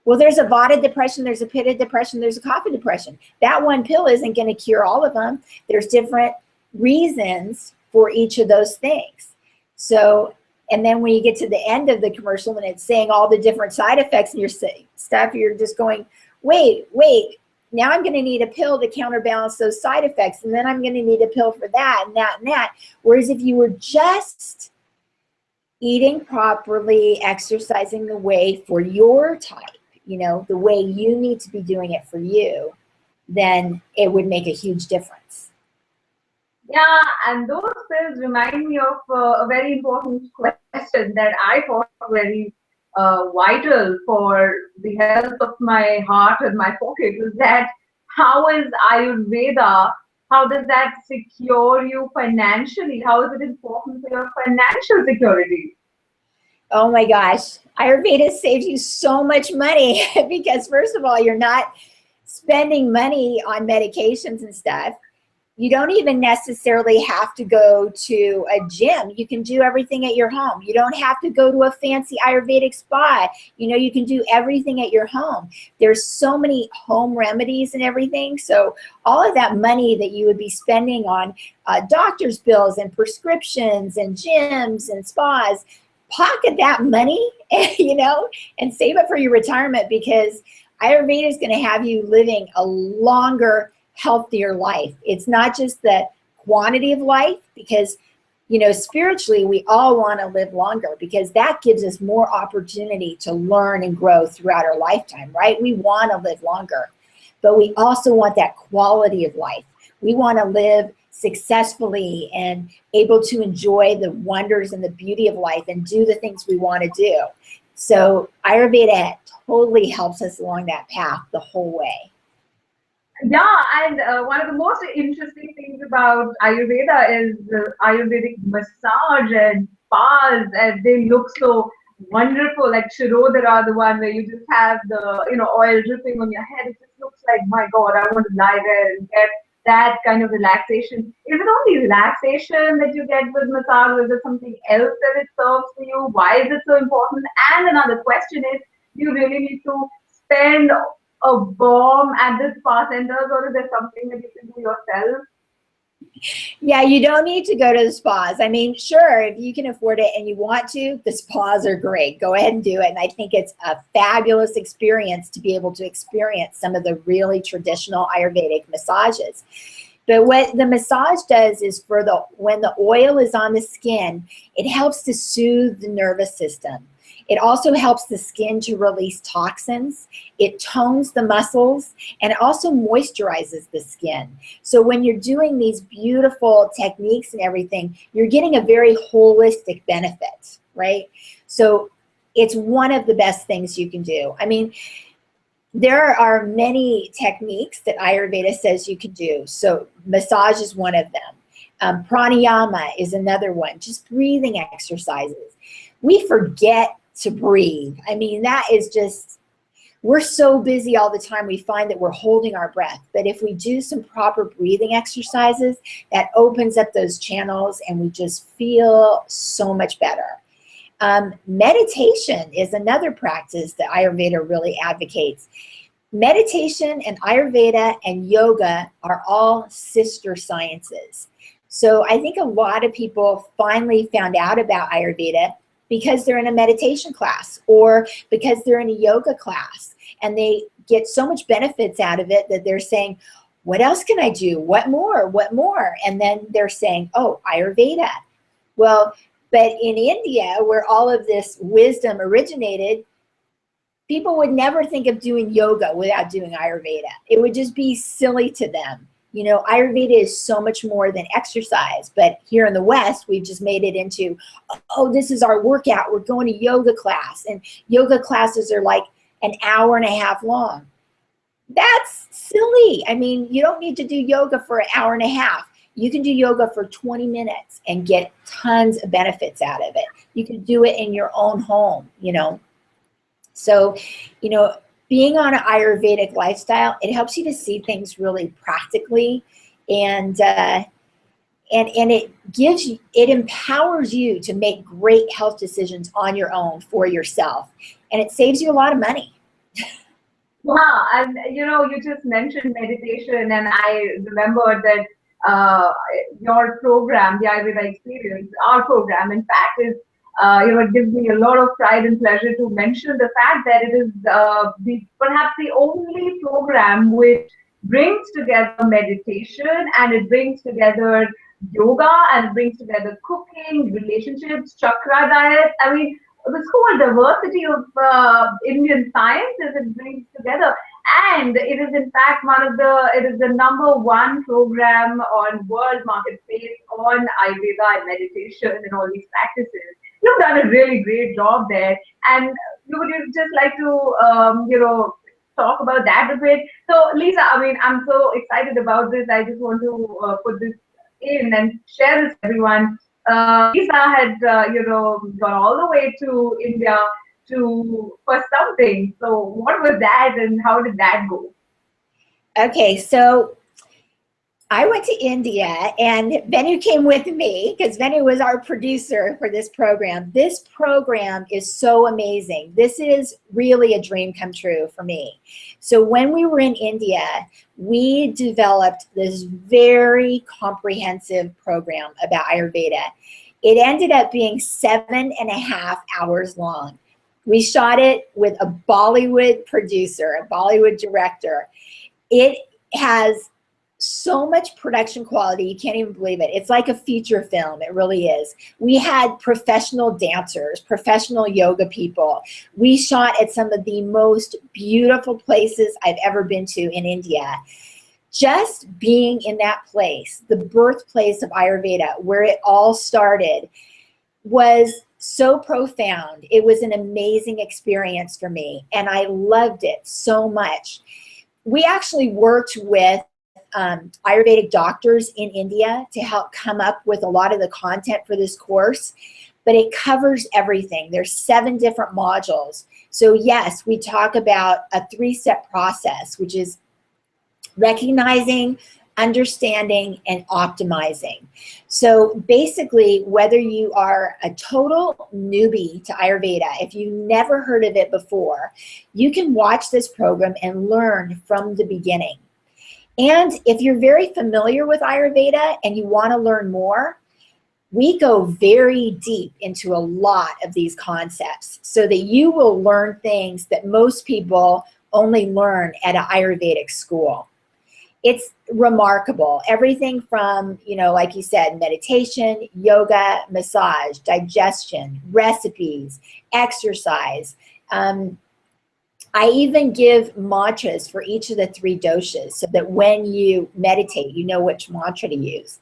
Well, there's a Vata depression, there's a Pitta depression, there's a Kapha depression. That one pill isn't going to cure all of them. There's different reasons for each of those things. So, and then when you get to the end of the commercial and it's saying all the different side effects and you're just going, wait, now I'm going to need a pill to counterbalance those side effects. And then I'm going to need a pill for that and that and that. Whereas if you were just eating properly, exercising the way for your type, the way you need to be doing it for you, then it would make a huge difference. Yeah, and those pills remind me of a very important question that I thought very vital for the health of my heart and my pocket is that how is Ayurveda, how does that secure you financially? How is it important for your financial security? Oh my gosh, Ayurveda saves you so much money because first of all, you're not spending money on medications and stuff. You don't even necessarily have to go to a gym. You can do everything at your home. You don't have to go to a fancy Ayurvedic spa. You can do everything at your home. There's so many home remedies and everything. So all of that money that you would be spending on doctor's bills and prescriptions and gyms and spas, pocket that money, and save it for your retirement because Ayurveda is going to have you living a longer, healthier life. It's not just the quantity of life because, spiritually, we all want to live longer because that gives us more opportunity to learn and grow throughout our lifetime, right? We want to live longer, but we also want that quality of life. We want to live successfully and able to enjoy the wonders and the beauty of life and do the things we want to do. So Ayurveda totally helps us along that path the whole way. Yeah, and one of the most interesting things about Ayurveda is the Ayurvedic massage and spas, and they look so wonderful. Like Shirodhara, the one where you just have the oil dripping on your head. It just looks like, my God, I want to lie there and get that kind of relaxation. Is it only relaxation that you get with massage, or is there something else that it serves for you? Why is it so important? And another question is, do you really need to spend a bomb at the spa centers, or is there something that you can do yourself? Yeah, you don't need to go to the spas. I mean, sure, if you can afford it and you want to, the spas are great. Go ahead and do it. And I think it's a fabulous experience to be able to experience some of the really traditional Ayurvedic massages. But what the massage does is when the oil is on the skin, it helps to soothe the nervous system. It also helps the skin to release toxins. It tones the muscles, and it also moisturizes the skin. So when you're doing these beautiful techniques and everything, you're getting a very holistic benefit, right? So it's one of the best things you can do. I mean, there are many techniques that Ayurveda says you can do. So massage is one of them. Pranayama is another one, just breathing exercises. We forget to breathe. I mean, that is just, we're so busy all the time, we find that we're holding our breath. But if we do some proper breathing exercises, that opens up those channels and we just feel so much better. Meditation is another practice that Ayurveda really advocates. Meditation and Ayurveda and yoga are all sister sciences. So I think a lot of people finally found out about Ayurveda because they're in a meditation class or because they're in a yoga class, and they get so much benefits out of it that they're saying, what else can I do? What more? What more? And then they're saying, oh, Ayurveda. Well, but in India, where all of this wisdom originated, people would never think of doing yoga without doing Ayurveda. It would just be silly to them. You know, Ayurveda is so much more than exercise, but here in the West, we've just made it into, oh, this is our workout. We're going to yoga class, and yoga classes are like an hour and a half long. That's silly. I mean, you don't need to do yoga for an hour and a half. You can do yoga for 20 minutes and get tons of benefits out of it. You can do it in your own home, you know. So, you know, being on an Ayurvedic lifestyle, it helps you to see things really practically, and it gives you, it empowers you to make great health decisions on your own for yourself, and it saves you a lot of money. Wow, and you know, you just mentioned meditation, and I remembered that your program, the Ayurveda Experience, our program, in fact, is you know, it gives me a lot of pride and pleasure to mention the fact that it is perhaps the only program which brings together meditation, and it brings together yoga, and it brings together cooking, relationships, chakra diet. I mean, this whole diversity of Indian sciences it brings together. And it is in fact it is the #1 program on world marketplace on Ayurveda and meditation and all these practices. You've done a really great job there. And would you just like to, you know, talk about that a bit? So Lisa, I mean, I'm so excited about this. I just want to put this in and share this with everyone. Lisa had, you know, gone all the way to India for something. So what was that, and how did that go? Okay, so I went to India, and Venu came with me because Venu was our producer for this program. This program is so amazing. This is really a dream come true for me. So when we were in India, we developed this very comprehensive program about Ayurveda. It ended up being 7.5 hours long. We shot it with a Bollywood producer, a Bollywood director. It has so much production quality, you can't even believe it. It's like a feature film, it really is. We had professional dancers, professional yoga people. We shot at some of the most beautiful places I've ever been to in India. Just being in that place, the birthplace of Ayurveda, where it all started, was so profound. It was an amazing experience for me, and I loved it so much. We actually worked with Ayurvedic doctors in India to help come up with a lot of the content for this course, but it covers everything. There's 7 different modules. So yes, we talk about a 3-step process, which is recognizing understanding, and optimizing. So basically, whether you are a total newbie to Ayurveda, if you've never heard of it before, you can watch this program and learn from the beginning. And if you're very familiar with Ayurveda and you want to learn more, we go very deep into a lot of these concepts so that you will learn things that most people only learn at an Ayurvedic school. It's remarkable. Everything from, like you said, meditation, yoga, massage, digestion, recipes, exercise. I even give mantras for each of the 3 doshas so that when you meditate, you know which mantra to use.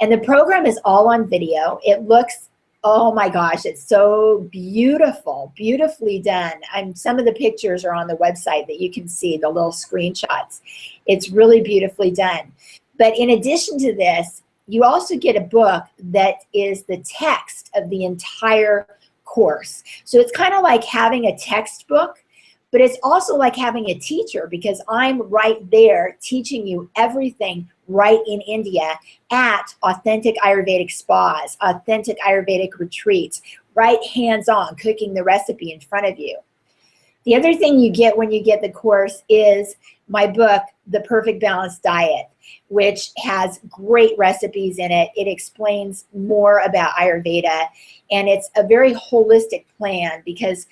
And the program is all on video. It looks, oh my gosh, it's so beautiful, beautifully done. Some of the pictures are on the website that you can see, the little screenshots. It's really beautifully done. But in addition to this, you also get a book that is the text of the entire course. So it's kind of like having a textbook, but it's also like having a teacher because I'm right there teaching you everything right in India at authentic Ayurvedic spas, authentic Ayurvedic retreats, right hands-on, cooking the recipe in front of you. The other thing you get when you get the course is my book, The Perfect Balanced Diet, which has great recipes in it. It explains more about Ayurveda, and it's a very holistic plan because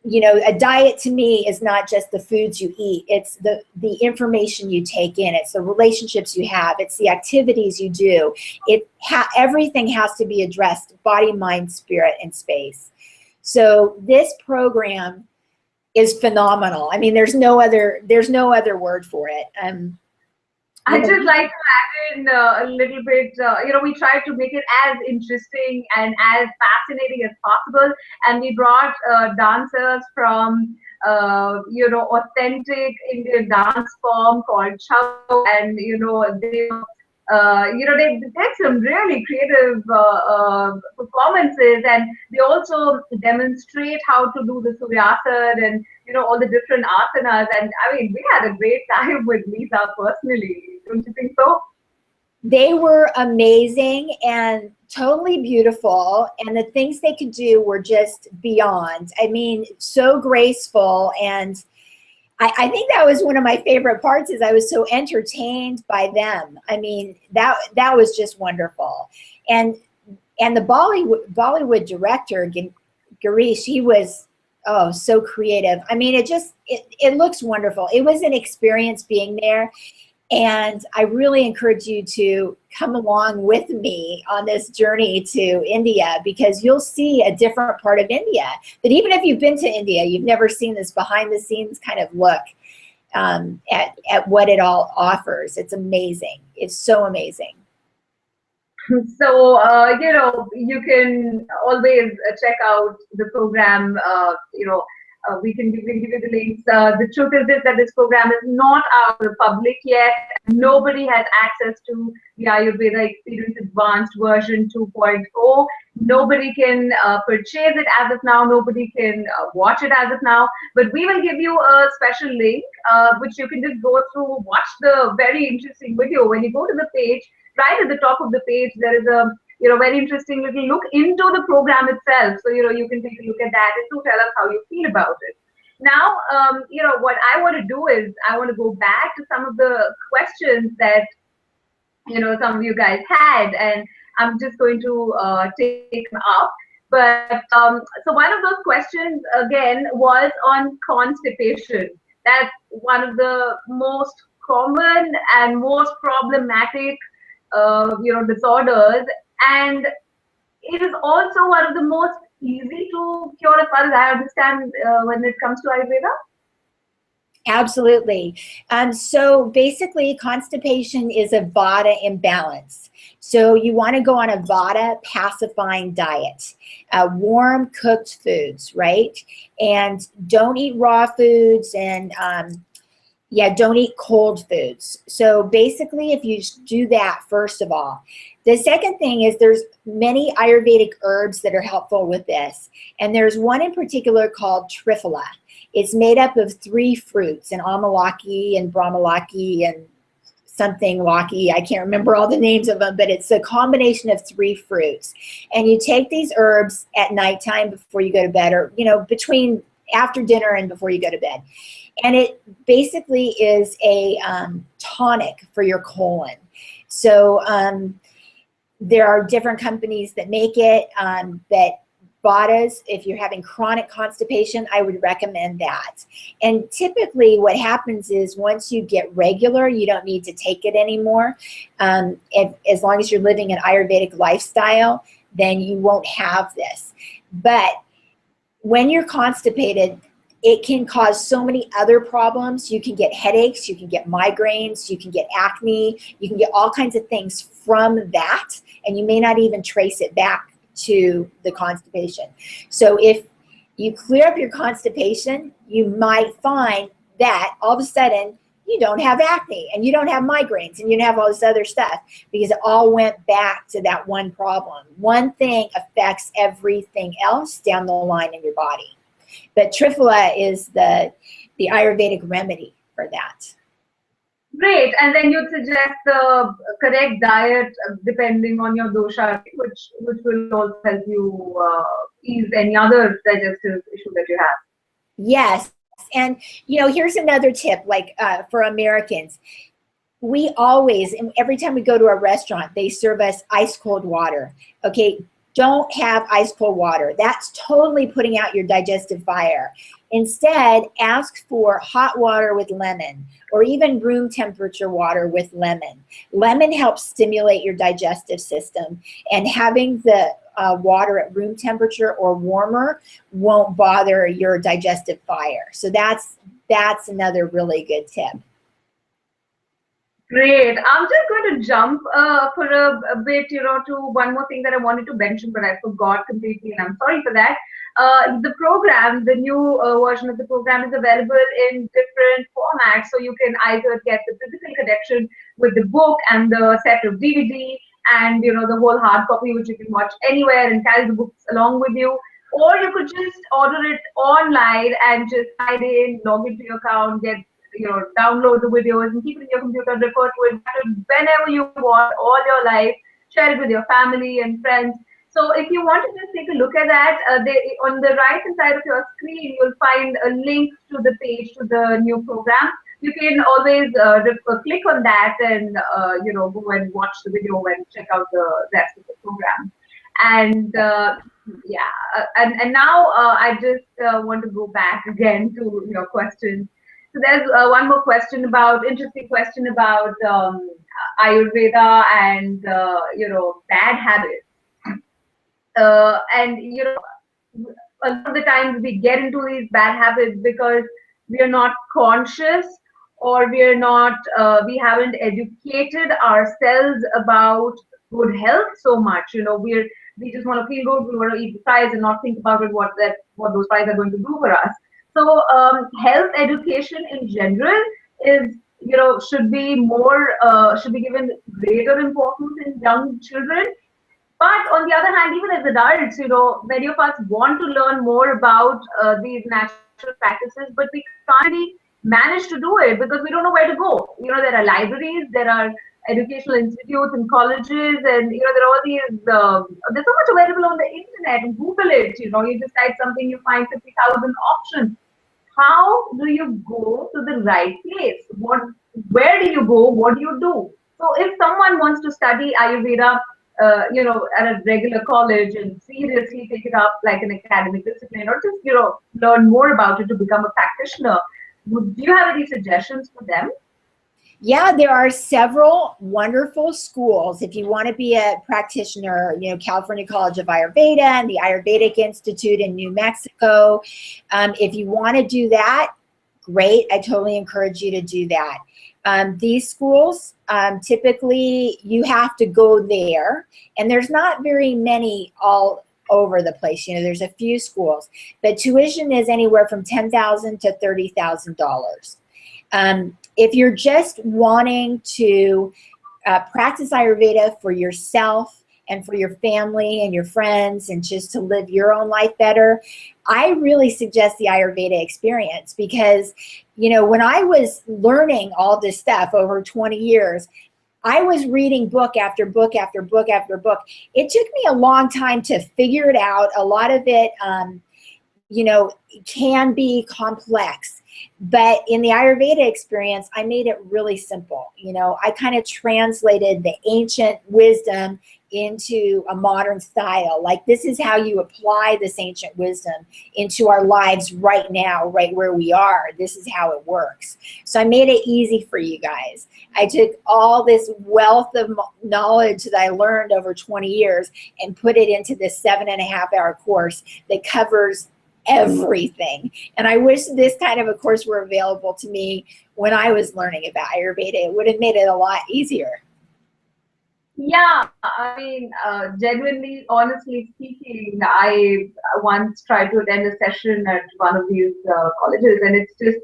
a diet to me is not just the foods you eat. It's the information you take in. It's the relationships you have. It's the activities you do. Everything has to be addressed, body, mind, spirit, and space. So this program is phenomenal. I mean, there's no other word for it. I just like to add in a little bit, we tried to make it as interesting and as fascinating as possible. And we brought dancers from, authentic Indian dance form called Chau. And, they did some really creative performances, and they also demonstrate how to do the Suryasana and all the different asanas. And I mean, we had a great time with Lissa personally. Don't you think so? They were amazing and totally beautiful, and the things they could do were just beyond. I mean, so graceful, and I think that was one of my favorite parts is I was so entertained by them. I mean, that was just wonderful. And the Bollywood director, Girish, he was, so creative. I mean, it looks wonderful. It was an experience being there. And I really encourage you to come along with me on this journey to India, because you'll see a different part of India that even if you've been to India, you've never seen this behind the scenes kind of look at what it all offers. It's amazing. It's so amazing. So, you can always check out the program, we can give you the links. The truth is that this program is not out to the public yet. Nobody has access to the Ayurveda Experience Advanced version 2.0. Nobody can purchase it as of now. Nobody can watch it as of now. But we will give you a special link, which you can just go through, watch the very interesting video. When you go to the page, right at the top of the page, there is a very interesting little look into the program itself. So, you can take a look at that and to tell us how you feel about it. Now, what I want to do is I want to go back to some of the questions that, some of you guys had, and I'm just going to take them up. But so one of those questions, again, was on constipation. That's one of the most common and most problematic, disorders. And it is also one of the most easy to cure, as far as I understand, when it comes to Ayurveda. Absolutely. So basically, constipation is a Vata imbalance. So you want to go on a Vata pacifying diet, warm cooked foods, right? And don't eat raw foods, and don't eat cold foods. So basically, if you do that, first of all. The second thing is there's many Ayurvedic herbs that are helpful with this. And there's one in particular called Triphala. It's made up of 3 fruits, an Amalaki and Brahmalaki and something Locky. I can't remember all the names of them, but it's a combination of 3 fruits. And you take these herbs at nighttime before you go to bed, or, you know, between after dinner and before you go to bed. And it basically is a tonic for your colon. So there are different companies that make it, but Vada's, if you're having chronic constipation, I would recommend that. And typically what happens is once you get regular, you don't need to take it anymore. As long as you're living an Ayurvedic lifestyle, then you won't have this. But when you're constipated, it can cause so many other problems. You can get headaches, you can get migraines, you can get acne, you can get all kinds of things from that, and you may not even trace it back to the constipation. So if you clear up your constipation, you might find that all of a sudden you don't have acne and you don't have migraines and you don't have all this other stuff, because it all went back to that one problem. One thing affects everything else down the line in your body. But Triphala is the Ayurvedic remedy for that. Great. And then you'd suggest the correct diet depending on your dosha, which will also help you ease any other digestive issue that you have. Yes. And, you know, here's another tip, like for Americans. We always, and every time we go to a restaurant, they serve us ice cold water. Okay, don't have ice cold water. That's totally putting out your digestive fire. Instead, ask for hot water with lemon, or even room temperature water with lemon. Lemon helps stimulate your digestive system, and having the water at room temperature or warmer won't bother your digestive fire. So that's another really good tip. Great. I'm just going to jump for a bit, you know, to one more thing that I wanted to mention, but I forgot completely, and I'm sorry for that. The program, the new version of the program is available in different formats. So you can either get the physical collection with the book and the set of DVD and, you know, the whole hard copy, which you can watch anywhere and carry the books along with you. Or you could just order it online and just sign in, log into your account, get, you know, download the videos and keep it in your computer, refer to it whenever you want, all your life, share it with your family and friends. So if you want to just take a look at that, on the right hand side of your screen, you'll find a link to the page to the new program. You can always click on that and, you know, go and watch the video and check out the rest of the program. And and now I just want to go back again to your questions. So there's one more question interesting question about Ayurveda and, you know, bad habits. And, you know, a lot of the times we get into these bad habits because we are not conscious, or we haven't educated ourselves about good health so much. You know, we just want to feel good, we want to eat the fries and not think about it, what those fries are going to do for us. So health education in general is, you know, should be given greater importance in young children. But on the other hand, even as adults, you know, many of us want to learn more about these natural practices, but we can't really manage to do it because we don't know where to go. You know, there are libraries, there are educational institutes and colleges, and, you know, there are all these, there's so much available on the internet. Google it, you know, you just type something, you find 50,000 options. How do you go to the right place? Where do you go? What do you do? So if someone wants to study Ayurveda, you know, at a regular college and seriously take it up like an academic discipline, or just, you know, learn more about it to become a practitioner, do you have any suggestions for them? Yeah, there are several wonderful schools. If you want to be a practitioner, you know, California College of Ayurveda and the Ayurvedic Institute in New Mexico. If you want to do that, great. I totally encourage you to do that. These schools, typically you have to go there, and there's not very many all over the place. You know, there's a few schools, but tuition is anywhere from $10,000 to $30,000. If you're just wanting to practice Ayurveda for yourself and for your family and your friends and just to live your own life better, I really suggest the Ayurveda experience, because you know, when I was learning all this stuff over 20 years, I was reading book after book after book after book. It took me a long time to figure it out. A lot of it, you know, can be complex. But in the Ayurveda experience, I made it really simple. You know, I kind of translated the ancient wisdom into a modern style. Like, this is how you apply this ancient wisdom into our lives right now, right where we are. This is how it works. So I made it easy for you guys. I took all this wealth of knowledge that I learned over 20 years and put it into this 7.5-hour course that covers everything. And I wish this kind of a course were available to me when I was learning about Ayurveda. It would have made it a lot easier. Yeah, I mean, genuinely, honestly speaking, I once tried to attend a session at one of these colleges, and it's just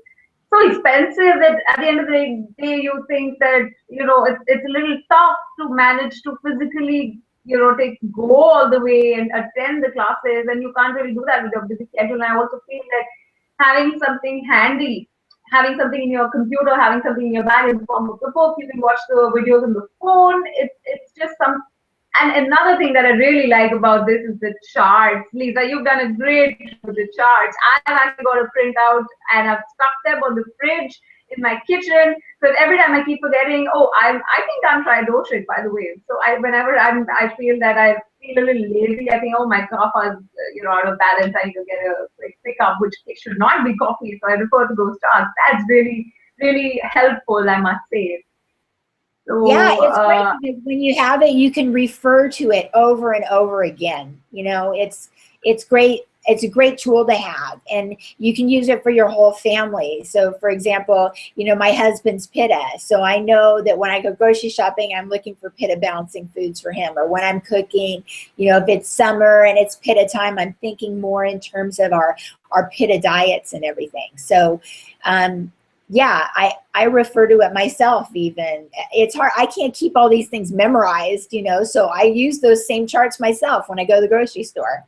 so expensive that at the end of the day, you think that, you know, it's a little tough to manage to physically, you know, go all the way and attend the classes, and you can't really do that with your busy schedule. And I also feel that having something handy, having something in your computer, having something in your bag in the form of the book, you can watch the videos on the phone. It's just some. And another thing that I really like about this is the charts. Lisa, you've done a great job with the charts. I've actually got a printout and I've stuck them on the fridge in my kitchen. So every time I keep forgetting, oh, I think I'm tridoshic, by the way. So whenever I feel that I feel a little lazy, I think, oh, my kapha is, you know, out of balance. I need to get a quick pickup, which it should not be coffee. So I refer to those charts. That's really, really helpful, I must say. So, yeah, it's great because when you have it, you can refer to it over and over again. You know, it's great. It's a great tool to have, and you can use it for your whole family. So, for example, you know, my husband's Pitta, so I know that when I go grocery shopping, I'm looking for Pitta balancing foods for him. Or when I'm cooking, you know, if it's summer and it's Pitta time, I'm thinking more in terms of our Pitta diets and everything. So, yeah, I refer to it myself even. It's hard. I can't keep all these things memorized, you know, so I use those same charts myself when I go to the grocery store.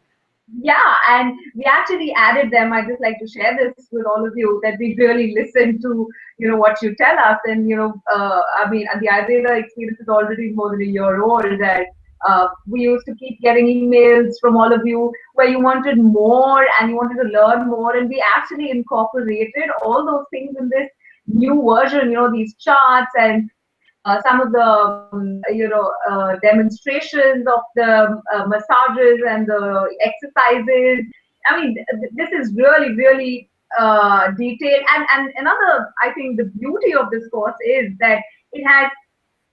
Yeah, and we actually added them. I just like to share this with all of you that we really listen to, you know, what you tell us. And, you know, I mean, the Ayurveda experience is already more than a year old. That we used to keep getting emails from all of you where you wanted more and you wanted to learn more. And we actually incorporated all those things in this new version, you know, these charts and some of the demonstrations of the massages and the exercises. I mean, this is really, really detailed. And another, I think, the beauty of this course is that it has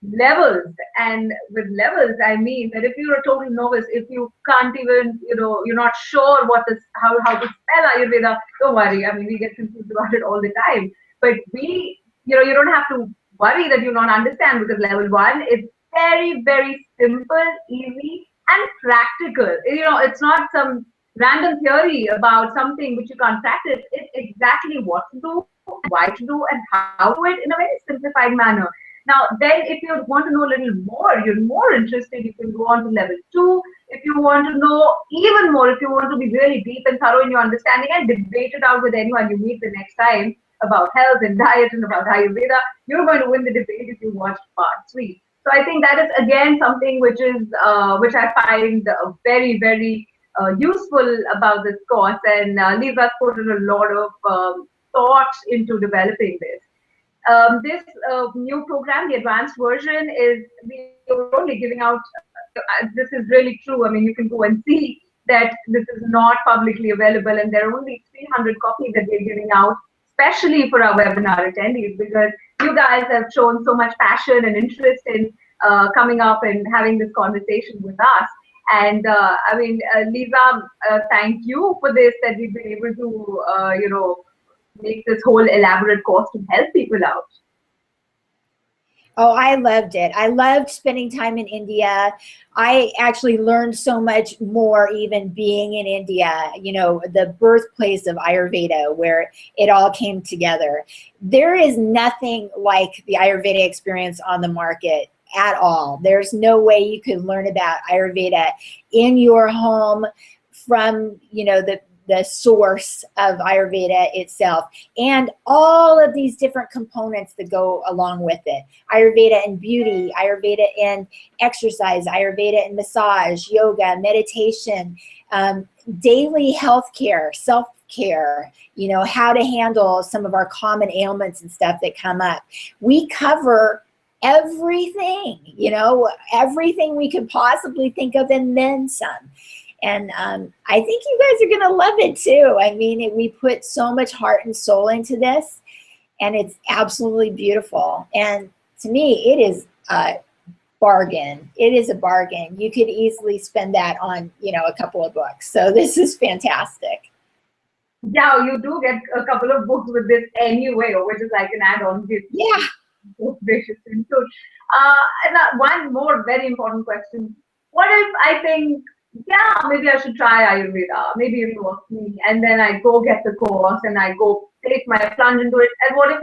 levels. And with levels, I mean that if you're a total novice, if you can't even, you know, you're not sure how to spell Ayurveda, don't worry. I mean, we get confused about it all the time. But you don't have to worry that you don't understand, because level 1 is very, very simple, easy, and practical. You know, it's not some random theory about something which you can't practice. It's exactly what to do, why to do, and how to do it in a very simplified manner. Now, then, if you want to know a little more, you're more interested, you can go on to level 2. If you want to know even more, if you want to be really deep and thorough in your understanding and debate it out with anyone you meet the next time about health and diet and about Ayurveda, you're going to win the debate if you watch part 3. So I think that is, again, something which I find very, very useful about this course. And Lissa's put in a lot of thought into developing this. This new program, the advanced version, we're only giving out, this is really true. I mean, you can go and see that this is not publicly available, and there are only 300 copies that we're giving out, especially for our webinar attendees, because you guys have shown so much passion and interest in coming up and having this conversation with us. And I mean, Lissa, thank you for this, that we've been able to, make this whole elaborate course to help people out. Oh, I loved it. I loved spending time in India. I actually learned so much more even being in India, you know, the birthplace of Ayurveda, where it all came together. There is nothing like the Ayurveda experience on the market at all. There's no way you could learn about Ayurveda in your home from, you know, the source of Ayurveda itself, and all of these different components that go along with it. Ayurveda in beauty, Ayurveda in exercise, Ayurveda in massage, yoga, meditation, daily health care, self-care, you know, how to handle some of our common ailments and stuff that come up. We cover everything, you know, everything we could possibly think of and then some. And I think you guys are going to love it too. I mean, we put so much heart and soul into this, and it's absolutely beautiful. And to me, it is a bargain. It is a bargain. You could easily spend that on, you know, a couple of books. So this is fantastic. Yeah, you do get a couple of books with this anyway, which is like an add-on gift. Yeah. So, one more very important question. What if I think, yeah, maybe I should try Ayurveda, maybe it works for me, and then I go get the course and I go take my plunge into it, and what if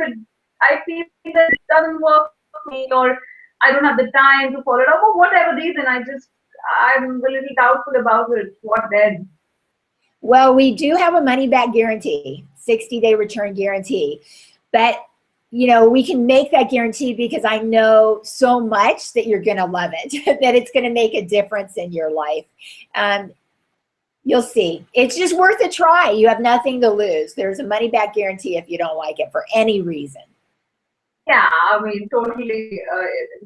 I feel that it doesn't work for me, or I don't have the time to follow it up, or whatever reason, I'm a little doubtful about it. What then? Well, we do have a money back guarantee, 60-day return guarantee, but you know, we can make that guarantee because I know so much that you're going to love it, that it's going to make a difference in your life. You'll see. It's just worth a try. You have nothing to lose. There's a money back guarantee if you don't like it for any reason. Yeah, I mean, totally.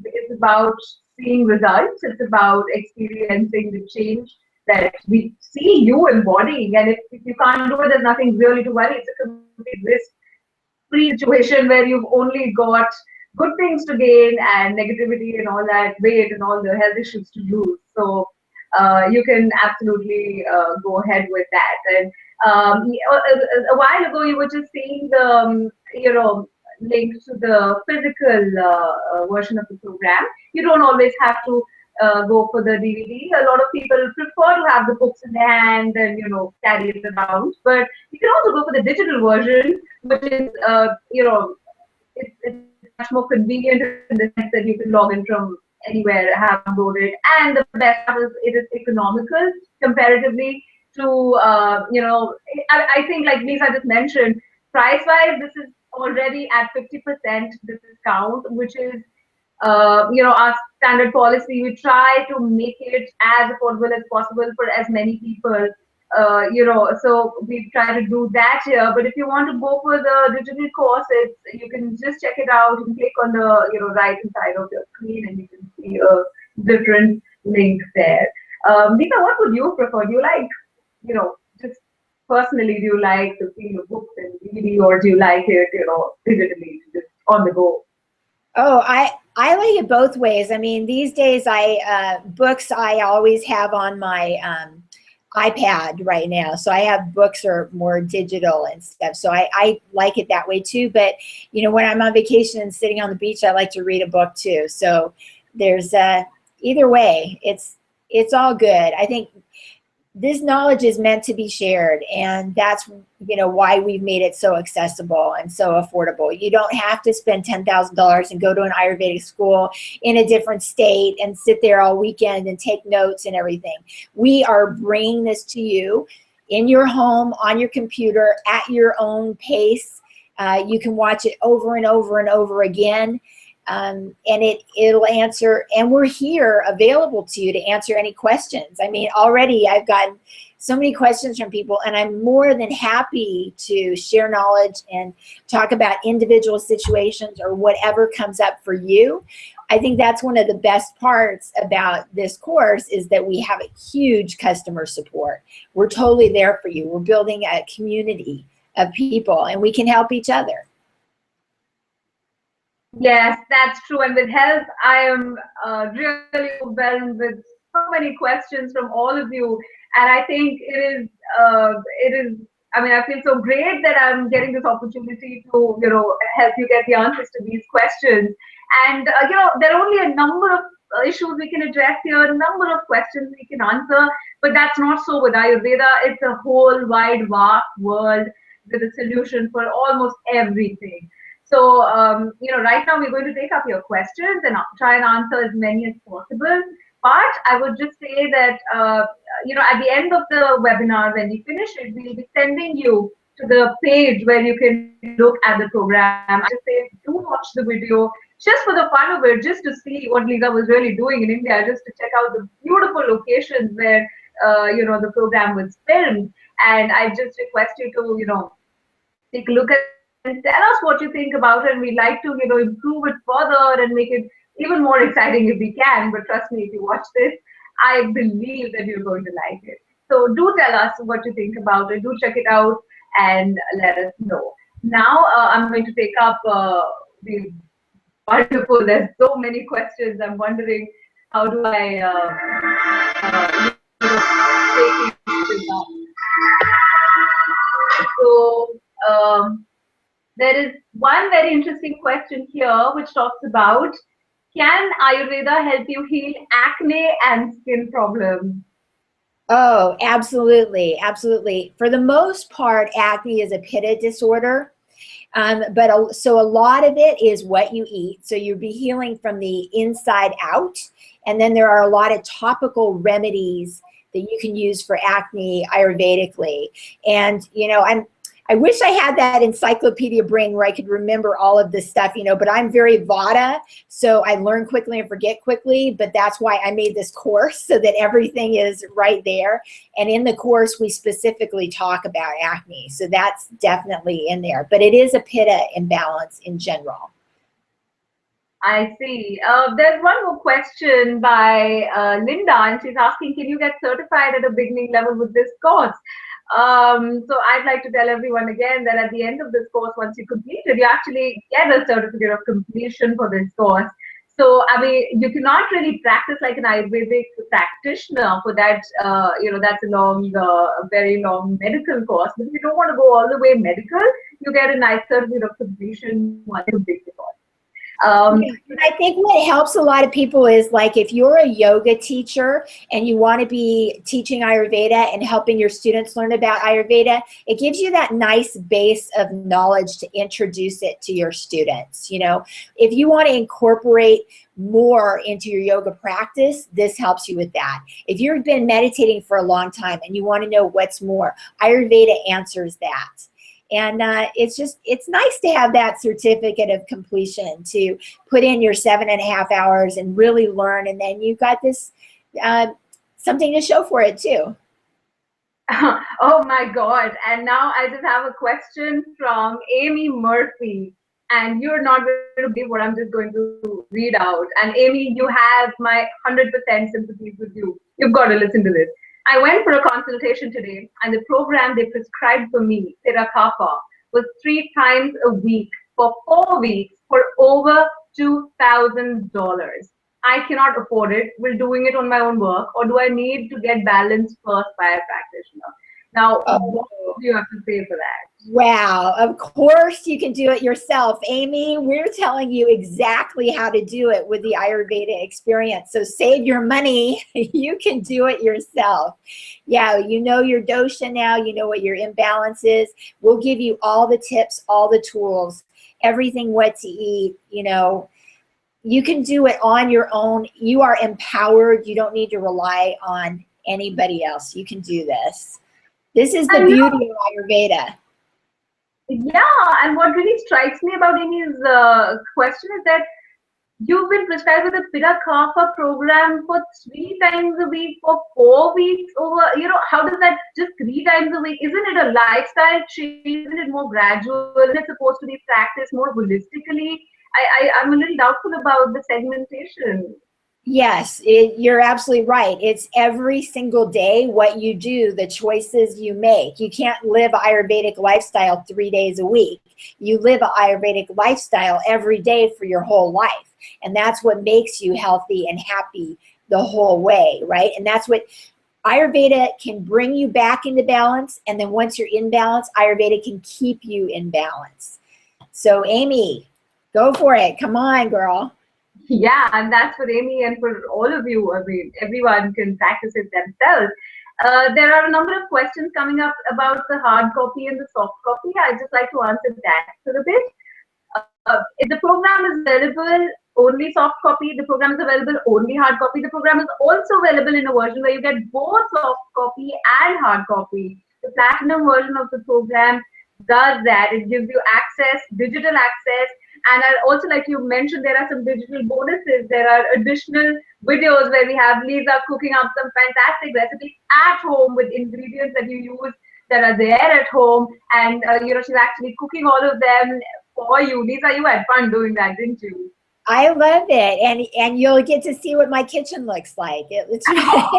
It's about seeing results. It's about experiencing the change that we see you embodying. And if you can't do it, there's nothing really to worry. It's a complete risk-free situation where you've only got good things to gain and negativity and all that weight and all the health issues to lose. So you can absolutely go ahead with that. And a while ago, you were just seeing the, link to the physical version of the program. You don't always have to go for the DVD. A lot of people prefer to have the books in their hand and, carry it around. But you can also go for the digital version, which is, it's much more convenient in the sense that you can log in from anywhere, have downloaded. And the best part is it is economical comparatively to, I think like Lisa just mentioned, price-wise, this is already at 50% discount, which is, our standard policy. We try to make it as affordable as possible for as many people, so we try to do that here. But if you want to go for the digital courses, you can just check it out. You can click on the, right hand side of your screen and you can see a different link there. Lisa, what would you prefer? Do you like, just personally, do you like the feel of books and DVD, or do you like it, digitally, just on the go? Oh, I like it both ways. I mean, these days, books I always have on my iPad right now. So I have books are more digital and stuff. So I like it that way too. But, when I'm on vacation and sitting on the beach, I like to read a book too. So there's either way, it's all good. I think this knowledge is meant to be shared, and that's why we've made it so accessible and so affordable. You don't have to spend $10,000 and go to an Ayurvedic school in a different state and sit there all weekend and take notes and everything. We are bringing this to you in your home, on your computer, at your own pace. You can watch it over and over and over again. And it'll answer, and we're here available to you to answer any questions. I mean, already I've gotten so many questions from people, and I'm more than happy to share knowledge and talk about individual situations or whatever comes up for you. I think that's one of the best parts about this course is that we have a huge customer support. We're totally there for you. We're building a community of people, and we can help each other. Yes, that's true. And with health, I am really overwhelmed with so many questions from all of you. And I think it is, I mean, I feel so great that I'm getting this opportunity to, help you get the answers to these questions. And, there are only a number of issues we can address here, a number of questions we can answer, but that's not so with Ayurveda. It's a whole wide, vast world with a solution for almost everything. So, right now we're going to take up your questions and try and answer as many as possible. But I would just say that, at the end of the webinar, when we finish it, we'll be sending you to the page where you can look at the program. I just say, do watch the video just for the fun of it, just to see what Lisa was really doing in India, just to check out the beautiful locations where, the program was filmed. And I just request you to, take a look at it and tell us what you think about it. And we'd like to, improve it further and make it even more exciting if we can. But trust me, if you watch this, I believe that you're going to like it. So do tell us what you think about it. Do check it out and let us know. Now I'm going to take up the wonderful. There's so many questions. I'm wondering how do I take it up. So there is one very interesting question here which talks about, can Ayurveda help you heal acne and skin problems? Oh, absolutely. Absolutely. For the most part, acne is a pitta disorder. So a lot of it is what you eat. So you'll be healing from the inside out. And then there are a lot of topical remedies that you can use for acne Ayurvedically. And, I wish I had that encyclopedia brain where I could remember all of this stuff, but I'm very Vata, so I learn quickly and forget quickly, but that's why I made this course so that everything is right there. And in the course, we specifically talk about acne, so that's definitely in there, but it is a pitta imbalance in general. I see. There's one more question by Linda, and she's asking, can you get certified at a beginning level with this course? So I'd like to tell everyone again that at the end of this course, once you complete it, you actually get a certificate of completion for this course. So, I mean, you cannot really practice like an Ayurvedic practitioner for that, that's a very long medical course. But if you don't want to go all the way medical, you get a nice certificate of completion once you complete the course. I think what helps a lot of people is, like, if you're a yoga teacher and you want to be teaching Ayurveda and helping your students learn about Ayurveda, it gives you that nice base of knowledge to introduce it to your students. If you want to incorporate more into your yoga practice, this helps you with that. If you've been meditating for a long time and you want to know what's more, Ayurveda answers that. And it's nice to have that certificate of completion to put in your 7.5 hours and really learn. And then you've got this something to show for it too. Oh my God. And now I just have a question from Amy Murphy. And you're not going to believe what I'm just going to read out. And Amy, you have my 100% sympathy with you. You've got to listen to this. I went for a consultation today, and the program they prescribed for me, Pitta Kapha, was 3 times a week for 4 weeks for over $2,000. I cannot afford it. Will doing it on my own work, or do I need to get balanced first by a practitioner? Now, what do you have to say for that? Wow, of course you can do it yourself. Amy, we're telling you exactly how to do it with the Ayurveda experience. So save your money. You can do it yourself. Yeah, you know your dosha now. You know what your imbalance is. We'll give you all the tips, all the tools, everything what to eat. You can do it on your own. You are empowered. You don't need to rely on anybody else. You can do this. This is the beauty of Ayurveda. Yeah, and what really strikes me about Amy's question is that you've been prescribed with a Pitta Kapha program for 3 times a week for 4 weeks over, how does that just 3 times a week? Isn't it a lifestyle change? Isn't it more gradual? Isn't it supposed to be practiced more holistically? I'm a little doubtful about the segmentation. Yes, you're absolutely right. It's every single day what you do, the choices you make. You can't live an Ayurvedic lifestyle 3 days a week. You live an Ayurvedic lifestyle every day for your whole life. And that's what makes you healthy and happy the whole way, right? And that's what Ayurveda can bring you back into balance. And then once you're in balance, Ayurveda can keep you in balance. So Amy, go for it. Come on, girl. Yeah, and that's for Amy and for all of you. I mean, everyone can practice it themselves. There are a number of questions coming up about the hard copy and the soft copy. I'd just like to answer that a little bit. If the program is available only soft copy, the program is available. Only hard copy, the program is also available in a version where you get both soft copy and hard copy. The platinum version of the program does that. It gives you access, digital access. And I also, like you mentioned, there are some digital bonuses. There are additional videos where we have Lisa cooking up some fantastic recipes at home with ingredients that you use that are there at home. And, she's actually cooking all of them for you. Lisa, you had fun doing that, didn't you? I love it, and you'll get to see what my kitchen looks like. It's Yeah,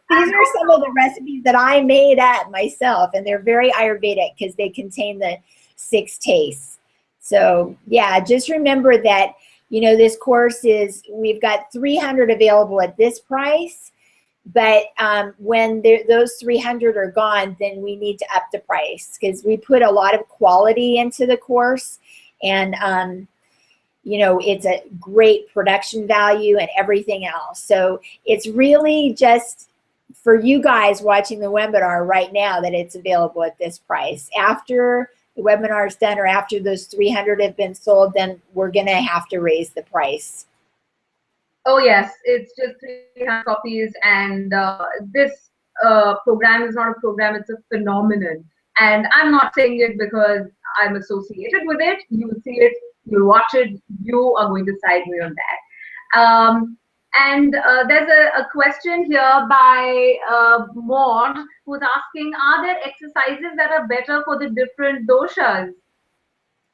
these are some of the recipes that I made up myself, and they're very Ayurvedic because they contain the 6 tastes. So yeah, just remember that, this course we've got 300 available at this price, but when those 300 are gone, then we need to up the price because we put a lot of quality into the course, and it's a great production value and everything else. So it's really just for you guys watching the webinar right now that it's available at this price. After the webinar is done or after those 300 have been sold, then we're going to have to raise the price. Oh, yes. It's just 300 copies. And this program is not a program. It's a phenomenon. And I'm not saying it because I'm associated with it. You will see it. You'll watch it, you are going to side me on that. And there's a question here by Maud, who's asking, are there exercises that are better for the different doshas?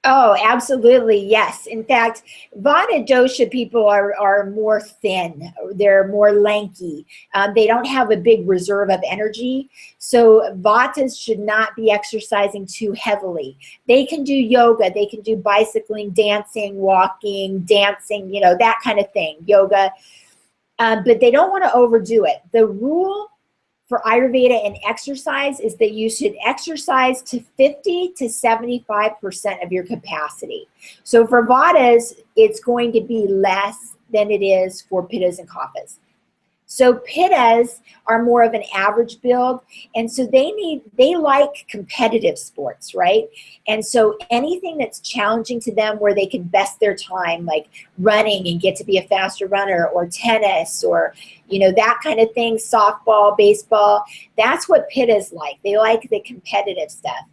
Oh, absolutely, yes. In fact, Vata dosha people are more thin. They're more lanky. They don't have a big reserve of energy. So Vatas should not be exercising too heavily. They can do yoga. They can do bicycling, dancing, walking, dancing, that kind of thing, yoga. But they don't want to overdo it. The rule for Ayurveda and exercise is that you should exercise to 50 to 75% of your capacity. So for Vatas, it's going to be less than it is for Pittas and Kaphas. So Pittas are more of an average build, and so they like competitive sports, right? And so anything that's challenging to them where they can best their time, like running and get to be a faster runner, or tennis, or that kind of thing, softball, baseball, that's what Pittas like. They like the competitive stuff.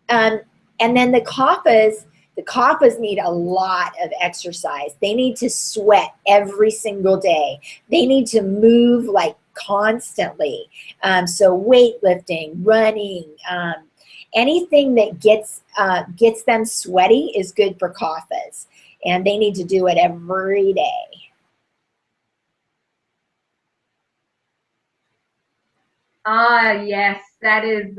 And then the Kaphas need a lot of exercise. They need to sweat every single day. They need to move like constantly. So weightlifting, running, anything that gets them sweaty is good for Kaphas, and they need to do it every day. Yes, that is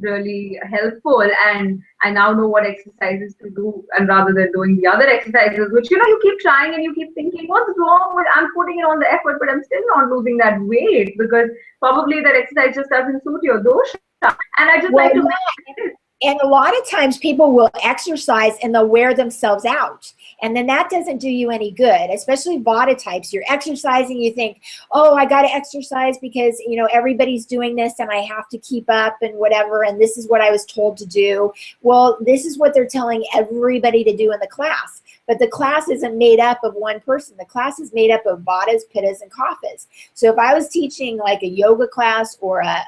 really helpful, and I now know what exercises to do, and rather than doing the other exercises, which you keep trying and you keep thinking, what's wrong with, I'm putting in all the effort, but I'm still not losing that weight, because probably that exercise just doesn't suit your dosha. And I just like to mention, and a lot of times people will exercise and they'll wear themselves out. And then that doesn't do you any good, especially Vata types. You're exercising, you think, oh, I got to exercise because, everybody's doing this and I have to keep up and whatever. And this is what I was told to do. Well, this is what they're telling everybody to do in the class. But the class isn't made up of one person. The class is made up of Vatas, Pittas, and Kaphas. So if I was teaching like a yoga class or a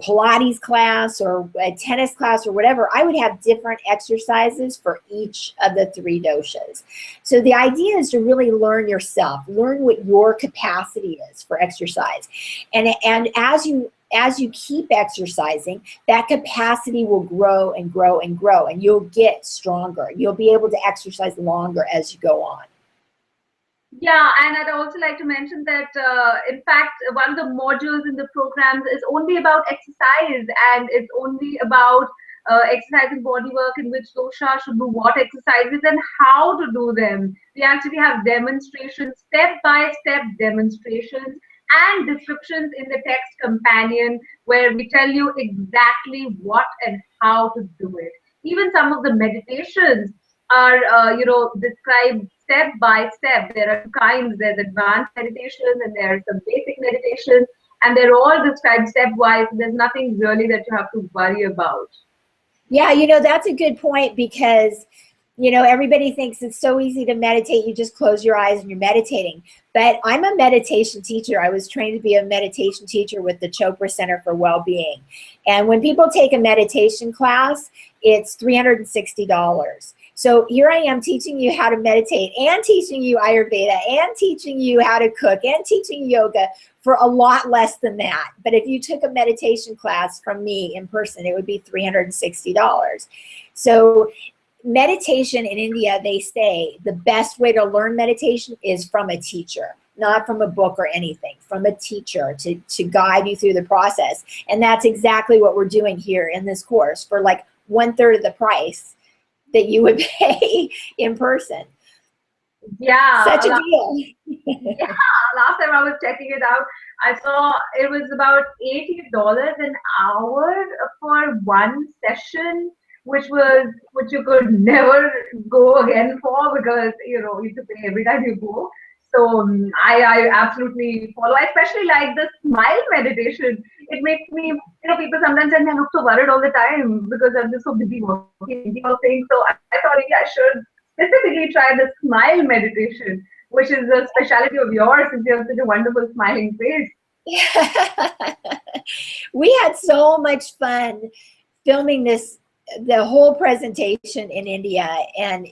Pilates class or a tennis class or whatever, I would have different exercises for each of the 3 doshas. So the idea is to really learn yourself, learn what your capacity is for exercise. And as you keep exercising, that capacity will grow and grow and grow, and you'll get stronger. You'll be able to exercise longer as you go on. Yeah, and I'd also like to mention that, in fact, one of the modules in the programs is only about exercise, and it's only about exercising body work, in which dosha should do what exercises and how to do them. We actually have demonstrations, step-by-step demonstrations and descriptions in the text companion where we tell you exactly what and how to do it. Even some of the meditations are, described step by step. There are 2 kinds. There's advanced meditation and there's some basic meditation, and they're all described stepwise. There's nothing really that you have to worry about. Yeah, that's a good point, because You know, everybody thinks it's so easy to meditate. You just close your eyes and you're meditating. But I'm a meditation teacher. I was trained to be a meditation teacher with the Chopra Center for Wellbeing. And when people take a meditation class, it's $360. So here I am teaching you how to meditate and teaching you Ayurveda and teaching you how to cook and teaching yoga for a lot less than that. But if you took a meditation class from me in person, it would be $360. So meditation in India, they say the best way to learn meditation is from a teacher, not from a book or anything, from a teacher to guide you through the process. And that's exactly what we're doing here in this course for like 1/3 of the price that you would pay in person. Yeah. Such a deal. Yeah, last time I was checking it out, I saw it was about $80 an hour for one session, which you could never go again for, because you know you have to pay every time you go. So I absolutely follow. I especially like the smile meditation. It makes me, people sometimes say I look so worried all the time because I'm just so busy working things. So I thought maybe I should specifically try the smile meditation, which is a specialty of yours since you have such a wonderful smiling face. We had so much fun filming the whole presentation in India, and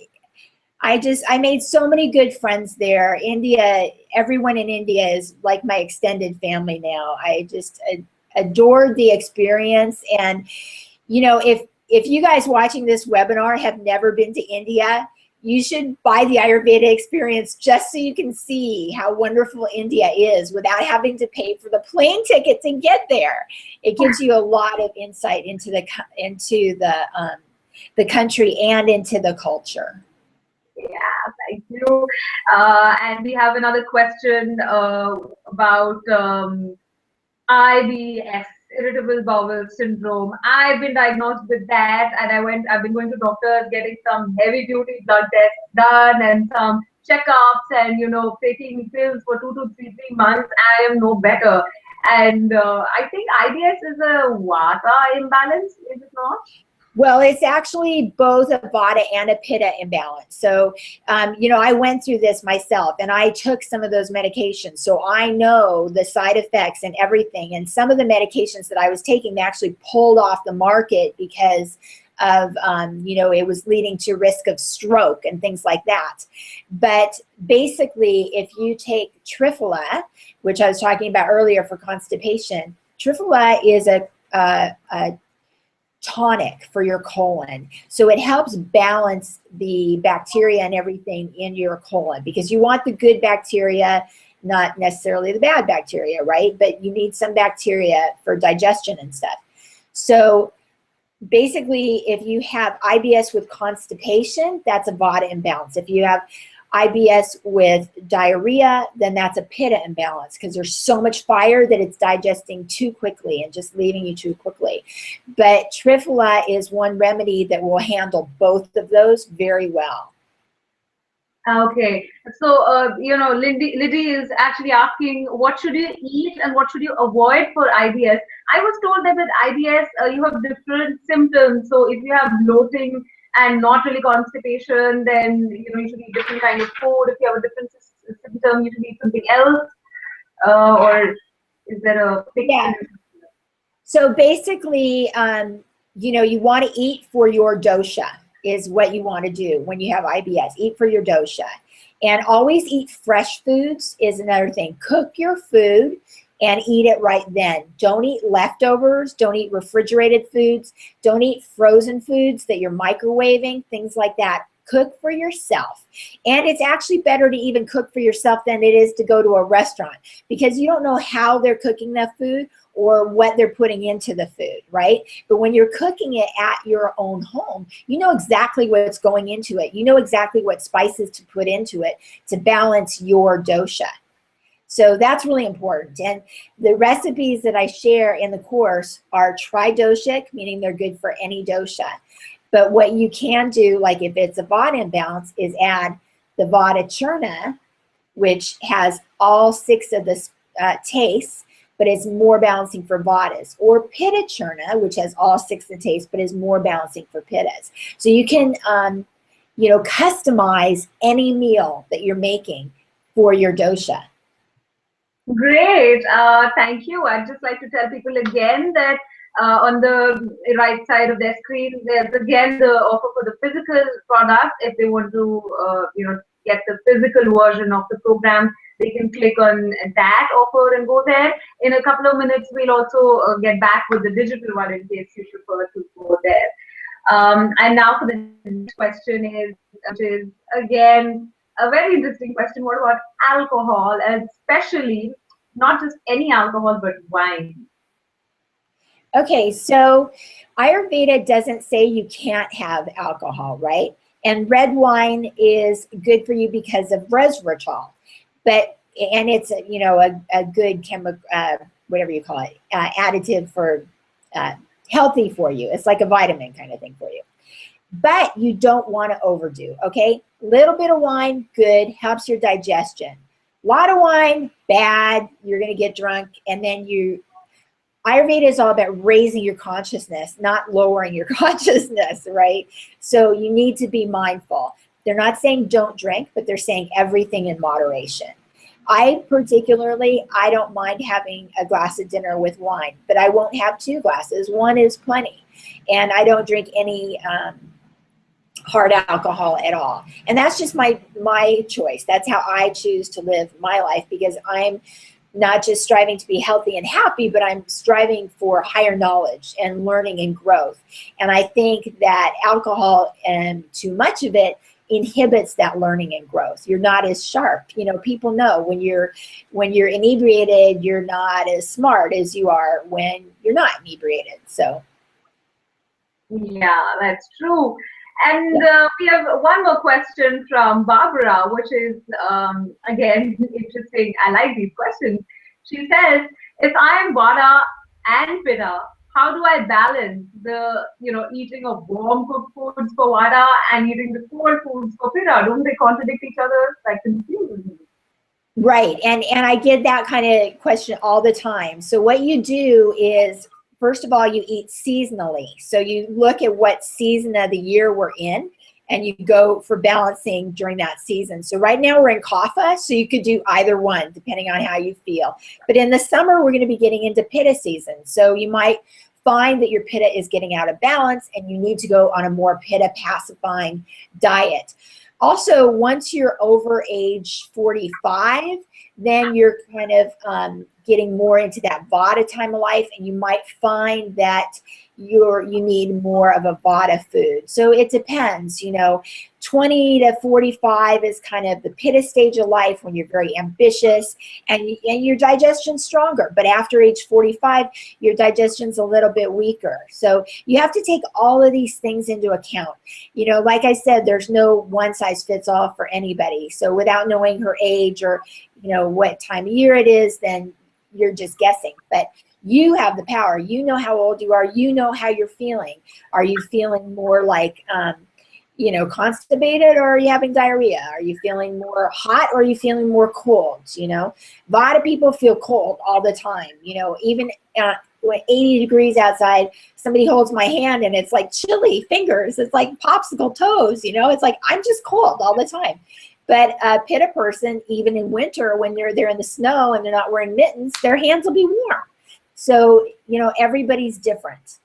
I made so many good friends there. India, everyone in India is like my extended family now. I just adored the experience. And if you guys watching this webinar have never been to India, you should buy the Ayurveda experience just so you can see how wonderful India is without having to pay for the plane ticket to get there. It gives you a lot of insight into the country and into the culture. Yeah, thank you. And we have another question about IBS, irritable bowel syndrome. I've been diagnosed with that, and I've been going to doctors, getting some heavy duty blood tests done and some checkups, and taking pills for 2 to 3 months. I am no better. And I think IBS is a Vata imbalance, is it not? Well, it's actually both a Vata and a Pitta imbalance. So, I went through this myself, and I took some of those medications. So I know the side effects and everything. And some of the medications that I was taking, they actually pulled off the market because of, it was leading to risk of stroke and things like that. But basically, if you take Triphala, which I was talking about earlier for constipation, Triphala is a tonic for your colon. So it helps balance the bacteria and everything in your colon, because you want the good bacteria, not necessarily the bad bacteria, right? But you need some bacteria for digestion and stuff. So basically, if you have IBS with constipation, that's a Vata imbalance. If you have IBS with diarrhea, then that's a Pitta imbalance, because there's so much fire that it's digesting too quickly and just leaving you too quickly. But Triphala is one remedy that will handle both of those very well. Okay, so Liddy is actually asking, what should you eat and what should you avoid for IBS? I was told that with IBS you have different symptoms. So if you have bloating and not really constipation, then you should eat different kind of food. If you have a different symptom, you should eat something else. Or is there a big So basically, you want to eat for your dosha is what you want to do when you have IBS. Eat for your dosha. And always eat fresh foods is another thing. Cook your food and eat it right then. Don't eat leftovers. Don't eat refrigerated foods. Don't eat frozen foods that you're microwaving, things like that. Cook for yourself. And it's actually better to even cook for yourself than it is to go to a restaurant, because you don't know how they're cooking that food or what they're putting into the food, right? But when you're cooking it at your own home, you know exactly what's going into it. You know exactly what spices to put into it to balance your dosha. So that's really important. And the recipes that I share in the course are tridoshic, meaning they're good for any dosha. But what you can do, like if it's a Vata imbalance, is add the Vata Churna, which has all 6 of the tastes, but it's more balancing for Vatas. Or Pitta Churna, which has all 6 of the tastes, but is more balancing for Pittas. So you can customize any meal that you're making for your dosha. Great. Thank you. I'd just like to tell people again that on the right side of their screen, there's again the offer for the physical product. If they want to, get the physical version of the program, they can click on that offer and go there. In a couple of minutes, we'll also get back with the digital one in case you prefer to go there. And now for the next question which is again a very interesting question. What about alcohol, and especially not just any alcohol, but wine? Okay, so Ayurveda doesn't say you can't have alcohol, right? And red wine is good for you because of resveratrol, and it's a good chemical, whatever you call it, additive for healthy for you. It's like a vitamin kind of thing for you. But you don't want to overdo, okay? Little bit of wine, good, helps your digestion. A lot of wine, bad, you're going to get drunk. And then Ayurveda is all about raising your consciousness, not lowering your consciousness, right? So you need to be mindful. They're not saying don't drink, but they're saying everything in moderation. I don't mind having a glass of dinner with wine, but I won't have 2 glasses. 1 is plenty. And I don't drink any hard alcohol at all. And that's just my choice. That's how I choose to live my life, because I'm not just striving to be healthy and happy, but I'm striving for higher knowledge and learning and growth. And I think that alcohol and too much of it inhibits that learning and growth. You're not as sharp. People know when you're inebriated, you're not as smart as you are when you're not inebriated. So yeah, that's true. And we have one more question from Barbara, which is again interesting. I like these questions. She says, if I am Vata and Pitta, how do I balance the eating of warm cooked foods for Vata and eating the cold foods for Pitta? Don't they contradict each other? That confuses me. Right, and I get that kind of question all the time. So what you do is, first of all, you eat seasonally. So you look at what season of the year we're in, and you go for balancing during that season. So right now we're in Kapha, so you could do either one depending on how you feel. But in the summer, we're going to be getting into Pitta season. So you might find that your Pitta is getting out of balance and you need to go on a more Pitta pacifying diet. Also, once you're over age 45, then you're kind of getting more into that Vata time of life, and you might find that you need more of a Vata food. So it depends, 20 to 45 is kind of the Pitta stage of life when you're very ambitious and your digestion's stronger. But after age 45, your digestion's a little bit weaker. So you have to take all of these things into account. Like I said, there's no one size fits all for anybody. So without knowing her age or, what time of year it is, then you're just guessing. But you have the power. You know how old you are. You know how you're feeling. Are you feeling more like, constipated, or are you having diarrhea? Are you feeling more hot, or are you feeling more cold? A lot of people feel cold all the time. Even when 80 degrees outside, somebody holds my hand and it's like chilly fingers. It's like popsicle toes. It's like I'm just cold all the time. But a Pitta person, even in winter, when they're in the snow and they're not wearing mittens, their hands will be warm. So, everybody's different.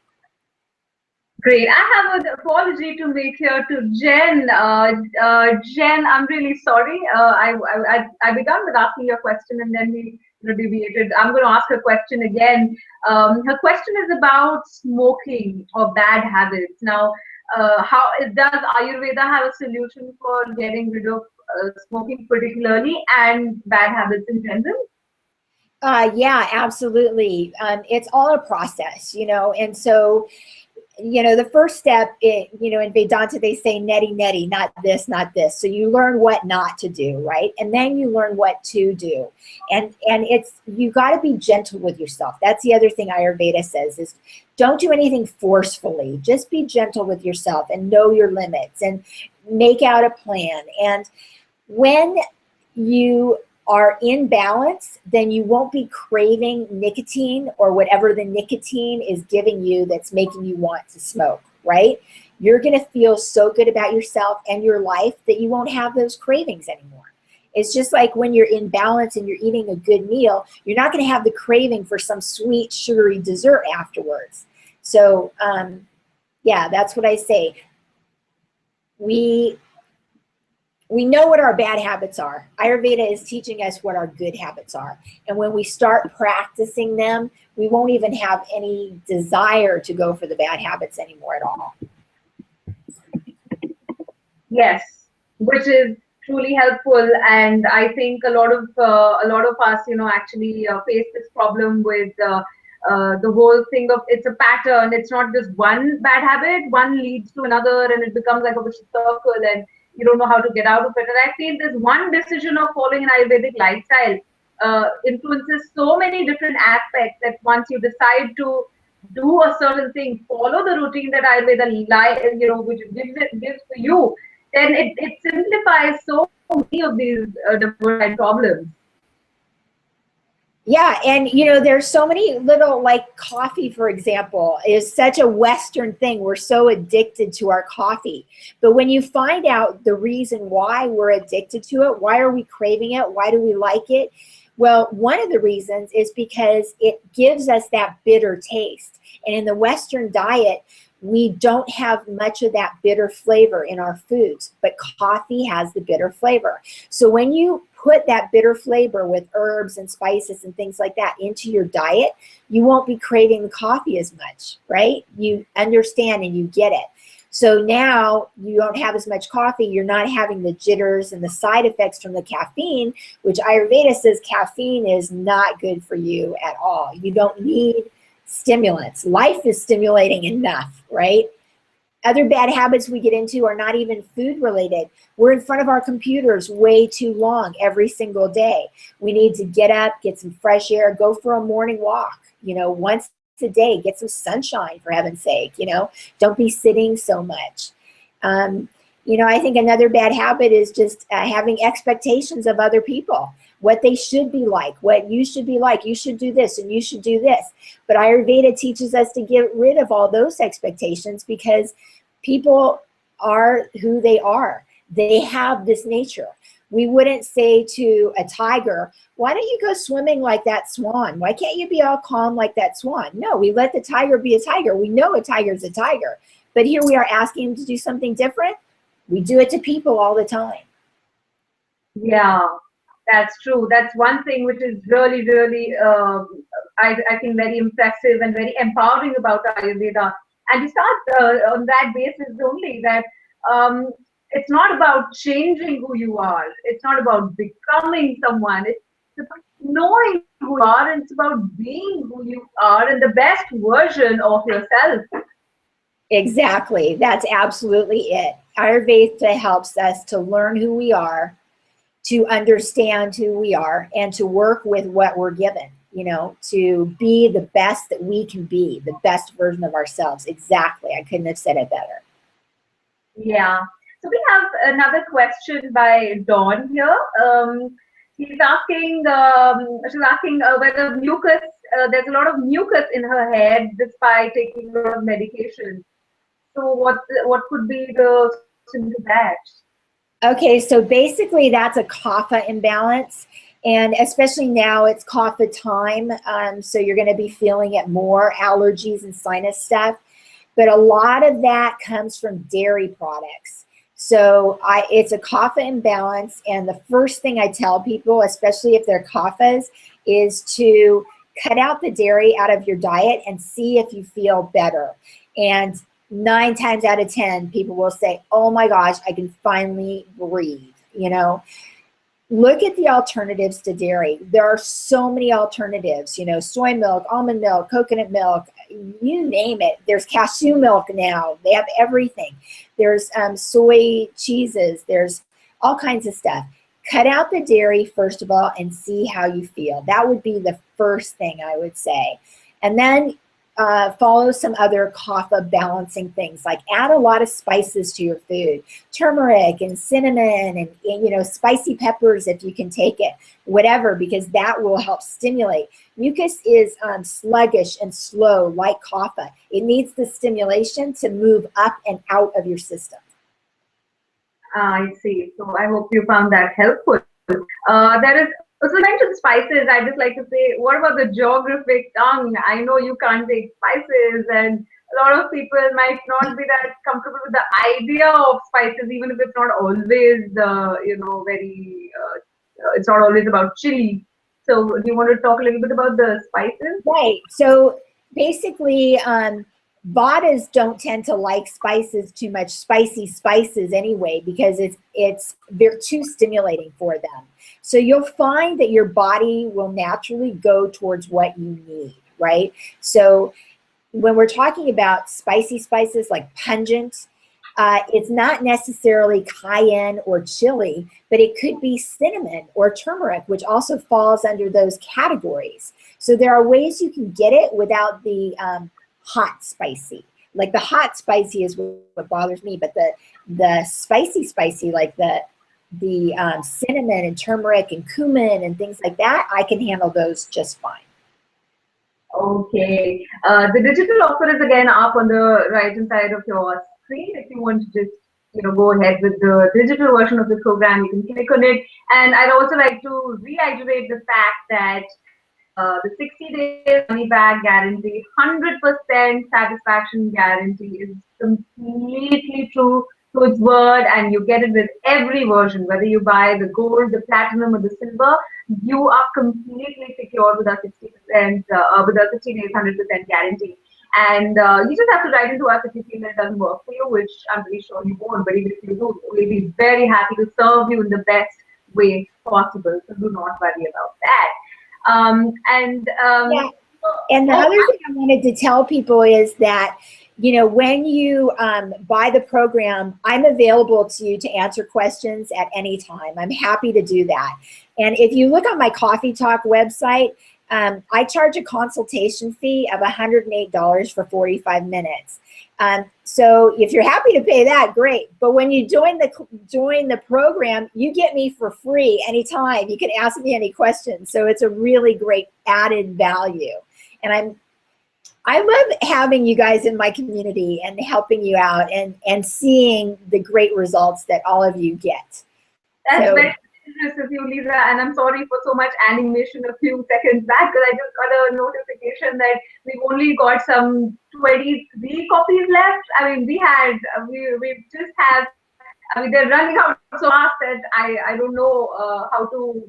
Great. I have an apology to make here to Jen. Jen, I'm really sorry. I began with asking your question and then we deviated. I'm going to ask her question again. Her question is about smoking or bad habits. Now, how does Ayurveda have a solution for getting rid of smoking particularly and bad habits in general? Yeah, absolutely. It's all a process, and so, the first step, in Vedanta, they say neti, neti, not this, not this. So you learn what not to do, right? And then you learn what to do. And you got to be gentle with yourself. That's the other thing Ayurveda says is don't do anything forcefully. Just be gentle with yourself and know your limits and make out a plan. And when you are in balance, then you won't be craving nicotine or whatever the nicotine is giving you that's making you want to smoke, right? you're going to feel so good about yourself and your life that you won't have those cravings anymore. It's just like when you're in balance and you're eating a good meal, you're not going to have the craving for some sweet, sugary dessert afterwards. So, yeah, that's what I say. We know what our bad habits are. Ayurveda is teaching us what our good habits are. And when we start practicing them, we won't even have any desire to go for the bad habits anymore at all. Yes, which is truly helpful. And I think a lot of us, actually face this problem with the whole thing of it's a pattern. It's not just one bad habit. One leads to another, and it becomes like a vicious circle, and you don't know how to get out of it. And I feel this one decision of following an Ayurvedic lifestyle influences so many different aspects that once you decide to do a certain thing, follow the routine that Ayurveda which gives to you, then it simplifies so many of these different problems. Yeah, and there's so many little, like coffee, for example, is such a Western thing. We're so addicted to our coffee. But when you find out the reason why we're addicted to it, why are we craving it? Why do we like it? Well, one of the reasons is because it gives us that bitter taste. And in the Western diet, we don't have much of that bitter flavor in our foods, but coffee has the bitter flavor. So when you put that bitter flavor with herbs and spices and things like that into your diet, you won't be craving the coffee as much, right? You understand and you get it. So now you don't have as much coffee. You're not having the jitters and the side effects from the caffeine, which Ayurveda says caffeine is not good for you at all. You don't need stimulants. Life is stimulating enough, right? Other bad habits we get into are not even food related. We're in front of our computers way too long every single day. We need to get up, get some fresh air, go for a morning walk, once a day, get some sunshine, for heaven's sake, don't be sitting so much. I think another bad habit is just having expectations of other people, what they should be like, what you should be like. You should do this and you should do this. But Ayurveda teaches us to get rid of all those expectations because people are who they are. They have this nature. We wouldn't say to a tiger, why don't you go swimming like that swan? Why can't you be all calm like that swan? No, we let the tiger be a tiger. We know a tiger's a tiger. But here we are asking him to do something different. We do it to people all the time. Yeah, that's true. That's one thing which is really, really, I think, very impressive and very empowering about Ayurveda. And to start on that basis only, that it's not about changing who you are. It's not about becoming someone. It's about knowing who you are, and it's about being who you are and the best version of yourself. Exactly. That's absolutely it. Ayurveda helps us to learn who we are, to understand who we are, and to work with what we're given, to be the best that we can be, the best version of ourselves. Exactly. I couldn't have said it better. Yeah. So we have another question by Dawn here. She's asking whether mucus, there's a lot of mucus in her head despite taking a lot of medication. So what could be the solution to that? Okay, so basically that's a kapha imbalance, and especially now it's kapha time, so you're going to be feeling it more, allergies and sinus stuff. But a lot of that comes from dairy products. So it's a kapha imbalance, and the first thing I tell people, especially if they're kaphas, is to cut out the dairy out of your diet and see if you feel better. And 9 times out of 10, people will say, oh my gosh, I can finally breathe, Look at the alternatives to dairy. There are so many alternatives, soy milk, almond milk, coconut milk, you name it. There's cashew milk now. They have everything. There's soy cheeses. There's all kinds of stuff. Cut out the dairy, first of all, and see how you feel. That would be the first thing I would say. And then follow some other kapha balancing things, like add a lot of spices to your food, turmeric and cinnamon and you know, spicy peppers if you can take it, whatever, because that will help stimulate. Mucus is sluggish and slow like kapha. It needs the stimulation to move up and out of your system. I see. So I hope you found that helpful. There is also, you mentioned spices. I just like to say, what about the geographic tongue? I know you can't take spices, and a lot of people might not be that comfortable with the idea of spices, even if it's not always, you know, very. It's not always about chili. So, do you want to talk a little bit about the spices? Right. So basically, Vadas don't tend to like spices too much, spicy spices anyway, because they're too stimulating for them. So you'll find that your body will naturally go towards what you need, right? So when we're talking about spicy spices like pungent, it's not necessarily cayenne or chili, but it could be cinnamon or turmeric, which also falls under those categories. So there are ways you can get it without the hot spicy. Like the hot spicy is what bothers me, but the spicy like the cinnamon and turmeric and cumin and things like that, I can handle those just fine. Okay. The digital offer is again up on the right hand side of your screen. If you want to just go ahead with the digital version of the program, you can click on it. And I'd also like to reiterate the fact that the 60-day money back guarantee, 100% satisfaction guarantee is completely true to its word, and you get it with every version. Whether you buy the gold, the platinum, or the silver, you are completely secure with our 60%, with our 60 days, 100% guarantee. And you just have to write into us if you feel that it doesn't work for you, which I'm pretty sure you won't. But even if you do, we'll be very happy to serve you in the best way possible. So do not worry about that. Yeah. And the other thing I wanted to tell people is that, when you buy the program, I'm available to you to answer questions at any time. I'm happy to do that. And if you look on my Coffee Talk website, I charge a consultation fee of $108 for 45 minutes. So if you're happy to pay that, great. But when you join the program, you get me for free anytime. You can ask me any questions. So it's a really great added value. And I love having you guys in my community and helping you out and seeing the great results that all of you get. That's very generous of you, Lissa, and I'm sorry for so much animation a few seconds back, because I just got a notification that we've only got some 23 copies left. I mean, we just have, I mean, they're running out so fast that I don't know how to,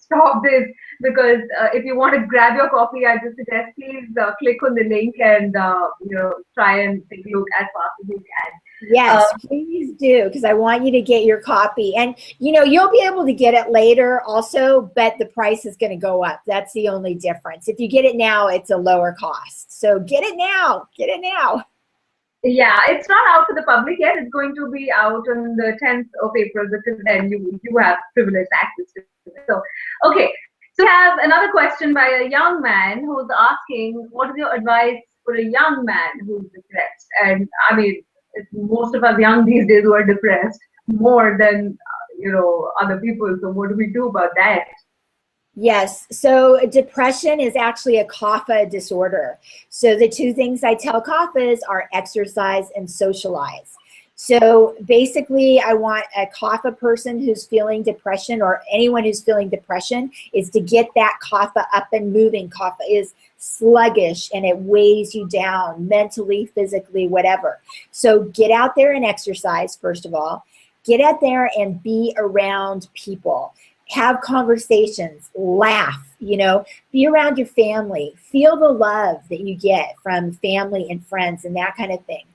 stop this, because if you want to grab your copy, I just suggest please click on the link and, try and take a look as fast as you can. Yes, please do, because I want you to get your copy. And, you'll be able to get it later also, but the price is going to go up. That's the only difference. If you get it now, it's a lower cost. So get it now. Get it now. Yeah, it's not out to the public yet. It's going to be out on the 10th of April, because then you have privileged access to it. So, okay. So we have another question by a young man who's asking, what is your advice for a young man who's depressed? And I mean, most of us young these days who are depressed more than other people. So what do we do about that? Yes. So depression is actually a kapha disorder. So the two things I tell kaphas are exercise and socialize. So basically, I want a kapha person who's feeling depression, or anyone who's feeling depression, is to get that kapha up and moving. Kapha is sluggish and it weighs you down mentally, physically, whatever. So get out there and exercise, first of all. Get out there and be around people. Have conversations, laugh, be around your family, feel the love that you get from family and friends and that kind of thing.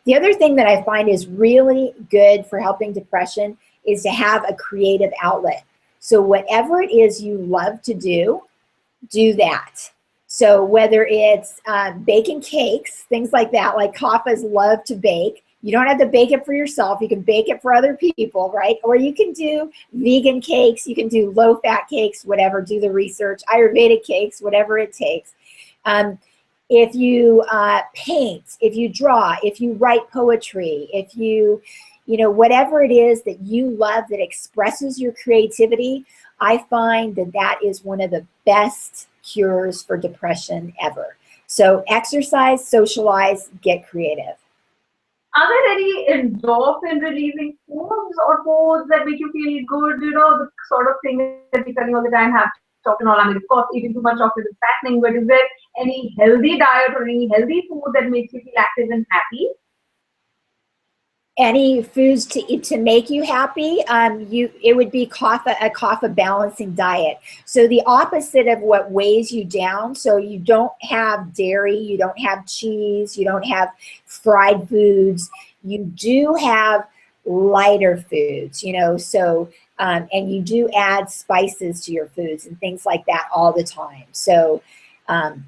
The other thing that I find is really good for helping depression is to have a creative outlet. So whatever it is you love to do that. So whether it's baking cakes, things like that, like kaphas love to bake. You don't have to bake it for yourself. You can bake it for other people, right? Or you can do vegan cakes. You can do low-fat cakes, whatever. Do the research. Ayurvedic cakes, whatever it takes. If you paint, if you draw, if you write poetry, if you whatever it is that you love that expresses your creativity, I find that that is one of the best cures for depression ever. So exercise, socialize, get creative. Are there any endorphin releasing foods or foods that make you feel good? The sort of thing that we tell you all the time, have chocolate and all. I mean, of course, eating too much chocolate is fattening, but is there any healthy diet or any healthy food that makes you feel active and happy? Any foods to eat to make you happy, it would be a kapha balancing diet. So the opposite of what weighs you down. So you don't have dairy, you don't have cheese, you don't have fried foods. You do have lighter foods, so and you do add spices to your foods and things like that all the time. So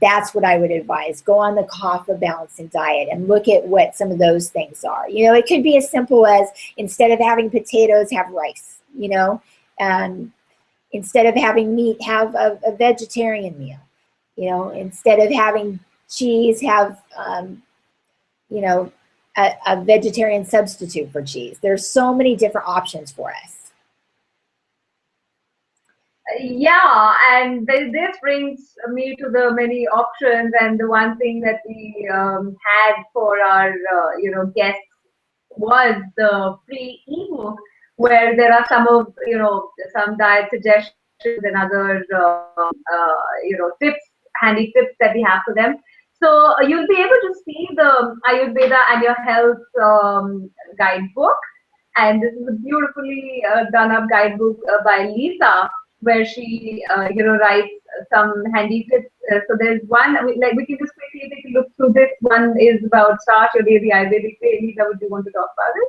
that's what I would advise. Go on the kapha balancing diet and look at what some of those things are. It could be as simple as, instead of having potatoes, have rice, instead of having meat, have a vegetarian meal, instead of having cheese, have, a vegetarian substitute for cheese. There's so many different options for us. Yeah, and this brings me to the many options, and the one thing that we had for our guests was the free ebook, where there are some diet suggestions and other tips, handy tips that we have for them. So you'll be able to see the Ayurveda and your health guidebook, and this is a beautifully done up guidebook by Lissa, where she writes some handy tips. So there's one, we can just quickly take a look through this. One is about start your day the Ayurvedic way. Lisa, would you want to talk about it?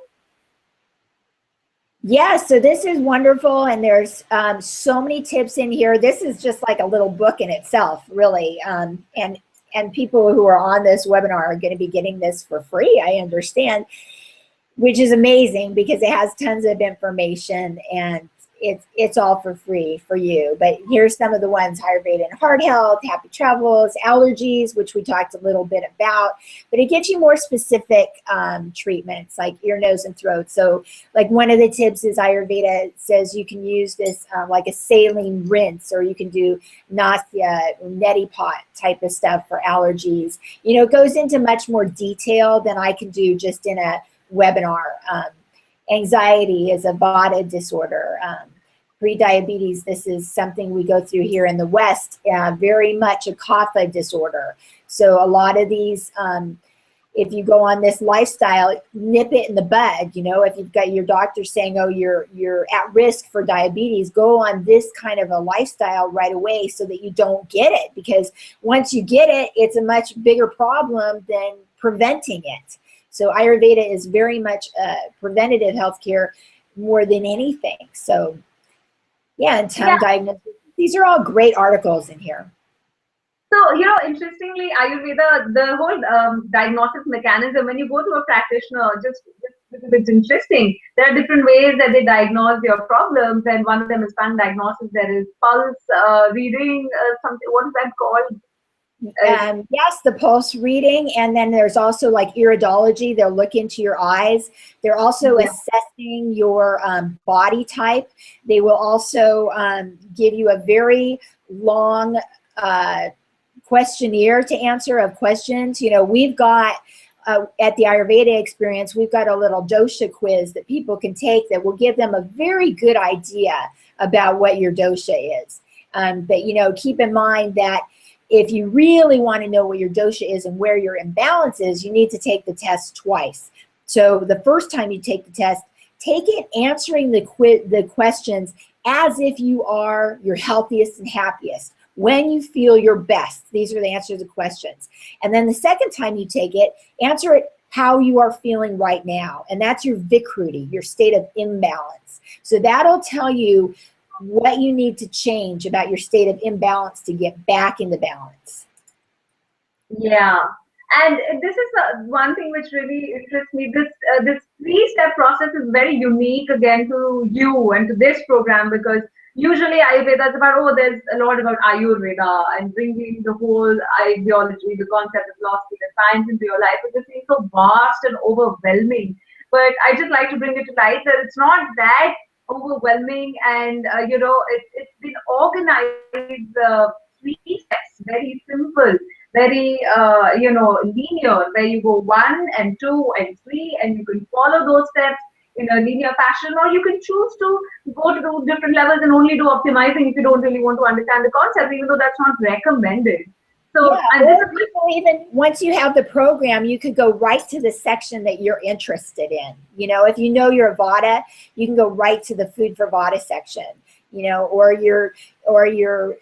Yeah, so this is wonderful, and there's so many tips in here. This is just like a little book in itself, really. And people who are on this webinar are going to be getting this for free, I understand, which is amazing because it has tons of information, and it's all for free for you. But here's some of the ones: Ayurveda and heart health, happy travels, allergies, which we talked a little bit about, but it gives you more specific treatments like ear, nose, and throat. So like one of the tips is Ayurveda says you can use this like a saline rinse, or you can do nasya, neti pot type of stuff for allergies. It goes into much more detail than I can do just in a webinar. Anxiety is a vata disorder. Pre-diabetes, this is something we go through here in the West, very much a kapha disorder. So a lot of these, if you go on this lifestyle, nip it in the bud. If you've got your doctor saying, oh, you're at risk for diabetes, go on this kind of a lifestyle right away so that you don't get it. Because once you get it, it's a much bigger problem than preventing it. So Ayurveda is very much preventative healthcare more than anything. So yeah, and time diagnosis. These are all great articles in here. So, interestingly, Ayurveda, the whole diagnosis mechanism, when you go to a practitioner, just because it's interesting, there are different ways that they diagnose your problems, and one of them is tongue diagnosis. There is pulse reading, something, what is that called? Yes, the pulse reading, and then there's also like iridology. They'll look into your eyes. They're also assessing your body type. They will also give you a very long questionnaire to answer of questions. We've got at the Ayurveda experience, we've got a little dosha quiz that people can take that will give them a very good idea about what your dosha is. But keep in mind that if you really want to know what your dosha is and where your imbalance is, you need to take the test twice. So the first time you take the test, take it answering the questions as if you are your healthiest and happiest. When you feel your best, these are the answers to the questions. And then the second time you take it, answer it how you are feeling right now. And that's your vikruti, your state of imbalance. So that'll tell you what you need to change about your state of imbalance to get back into balance. Yeah, and this is one thing which really interests me. This three-step process is very unique again to you and to this program, because usually Ayurveda is about, oh, there's a lot about Ayurveda and bringing the whole ideology, the concept of philosophy, the science into your life. It just seems so vast and overwhelming. But I just like to bring it to light that it's not that overwhelming, and it's been organized three steps, very simple, very linear, where you go 1 and 2 and 3, and you can follow those steps in a linear fashion, or you can choose to go to do different levels and only do optimizing if you don't really want to understand the concept, even though that's not recommended. So, Yeah, and this or is people even, once you have the program, you could go right to the section that you're interested in. If you know you're a Vata, you can go right to the food for Vata section. Or you're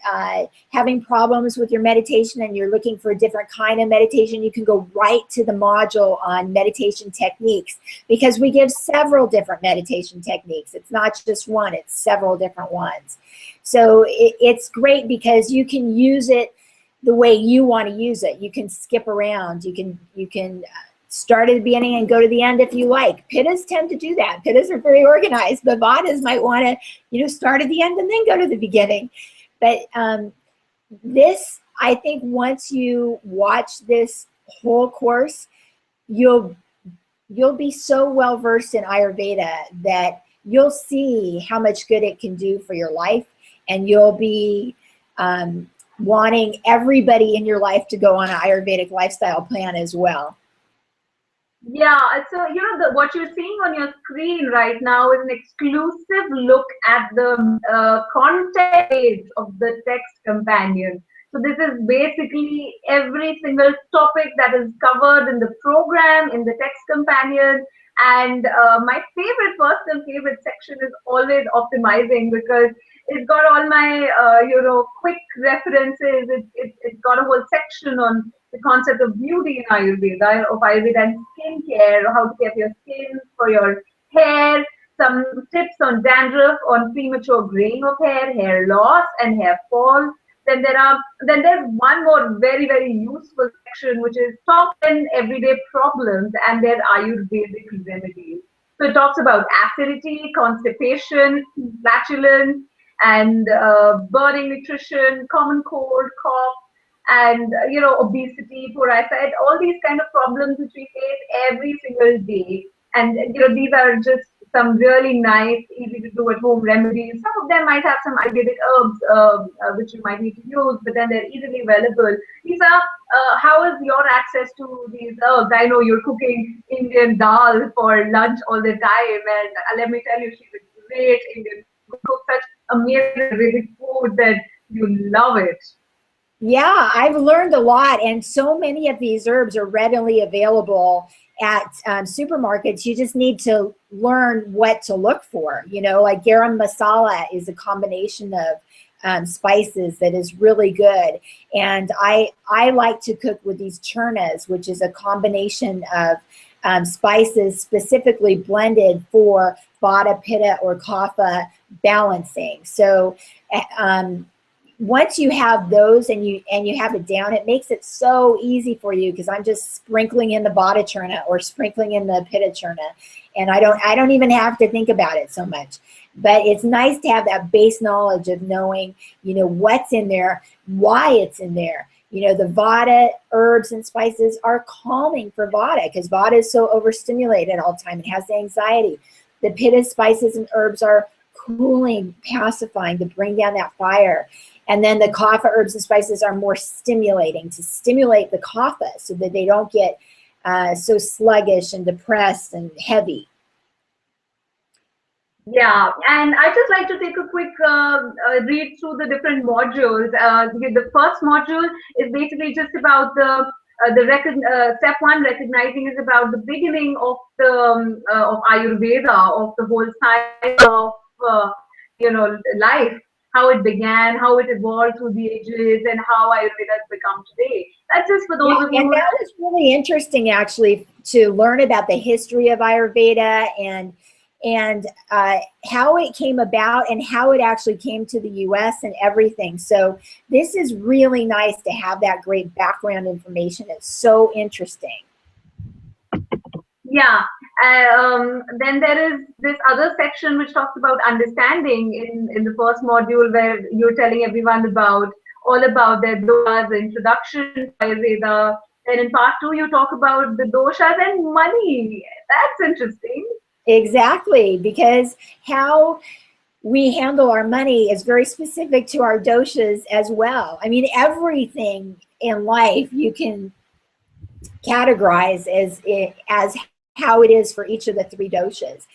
having problems with your meditation and you're looking for a different kind of meditation, you can go right to the module on meditation techniques, because we give several different meditation techniques. It's not just one, it's several different ones. So it's great because you can use it the way you want to use it. You can skip around. You can start at the beginning and go to the end if you like. Pittas tend to do that. Pittas are very organized, but Vatas might want to, start at the end and then go to the beginning. But this, I think, once you watch this whole course, you'll be so well versed in Ayurveda that you'll see how much good it can do for your life, and you'll be wanting everybody in your life to go on an Ayurvedic lifestyle plan as well. Yeah, so what you're seeing on your screen right now is an exclusive look at the content page of the text companion. So this is basically every single topic that is covered in the program, in the text companion. And my personal favorite section is always optimizing, because it's got all my quick references. It's got a whole section on the concept of beauty in Ayurveda, of Ayurveda and skincare, how to care for your skin, for your hair, some tips on dandruff, on premature graying of hair loss, and hair fall. Then there's one more very, very useful section, which is top 10 everyday problems and their Ayurvedic remedies. So it talks about acidity, constipation, flatulence, and burning nutrition, common cold, cough, and obesity, poor eyesight, all these kind of problems which we face every single day. And these are just some really nice, easy to do at home remedies. Some of them might have some Ayurvedic herbs which you might need to use, but then they're easily available. Lisa, how is your access to these herbs? I know you're cooking Indian dal for lunch all the time, and let me tell you, she's a great Indian cook, such amazing Ayurvedic food that you love it. Yeah, I've learned a lot, and so many of these herbs are readily available at supermarkets. You just need to learn what to look for. Like garam masala is a combination of spices that is really good. And I like to cook with these churnas, which is a combination of spices specifically blended for Vata, Pitta, or Kapha balancing. So once you have those and you have it down, it makes it so easy for you, because I'm just sprinkling in the Vata churna or sprinkling in the Pitta churna, and I don't even have to think about it so much. But it's nice to have that base knowledge of knowing, what's in there, why it's in there. The Vata herbs and spices are calming for Vata, because Vata is so overstimulated all the time. It has anxiety. The Pitta spices and herbs are cooling, pacifying, to bring down that fire. And then the Kapha herbs and spices are more stimulating, to stimulate the Kapha so that they don't get so sluggish and depressed and heavy. Yeah, and I just like to take a quick read through the different modules. The first module is basically just about step 1, recognizing, is about the beginning of the of Ayurveda, of the whole cycle of life, how it began, how it evolved through the ages, and how Ayurveda has become today. That's just for those of you. And that was really interesting, actually, to learn about the history of Ayurveda and how it came about and how it actually came to the U.S. and everything. So this is really nice to have that great background information. It's so interesting. Yeah, Then there is this other section which talks about understanding in the first module, where you're telling everyone about all about their doshas, the introduction to Ayurveda. Then in part two, you talk about the doshas and money. That's interesting. Exactly, because how we handle our money is very specific to our doshas as well. I mean, everything in life you can categorize as how it is for each of the three doshas.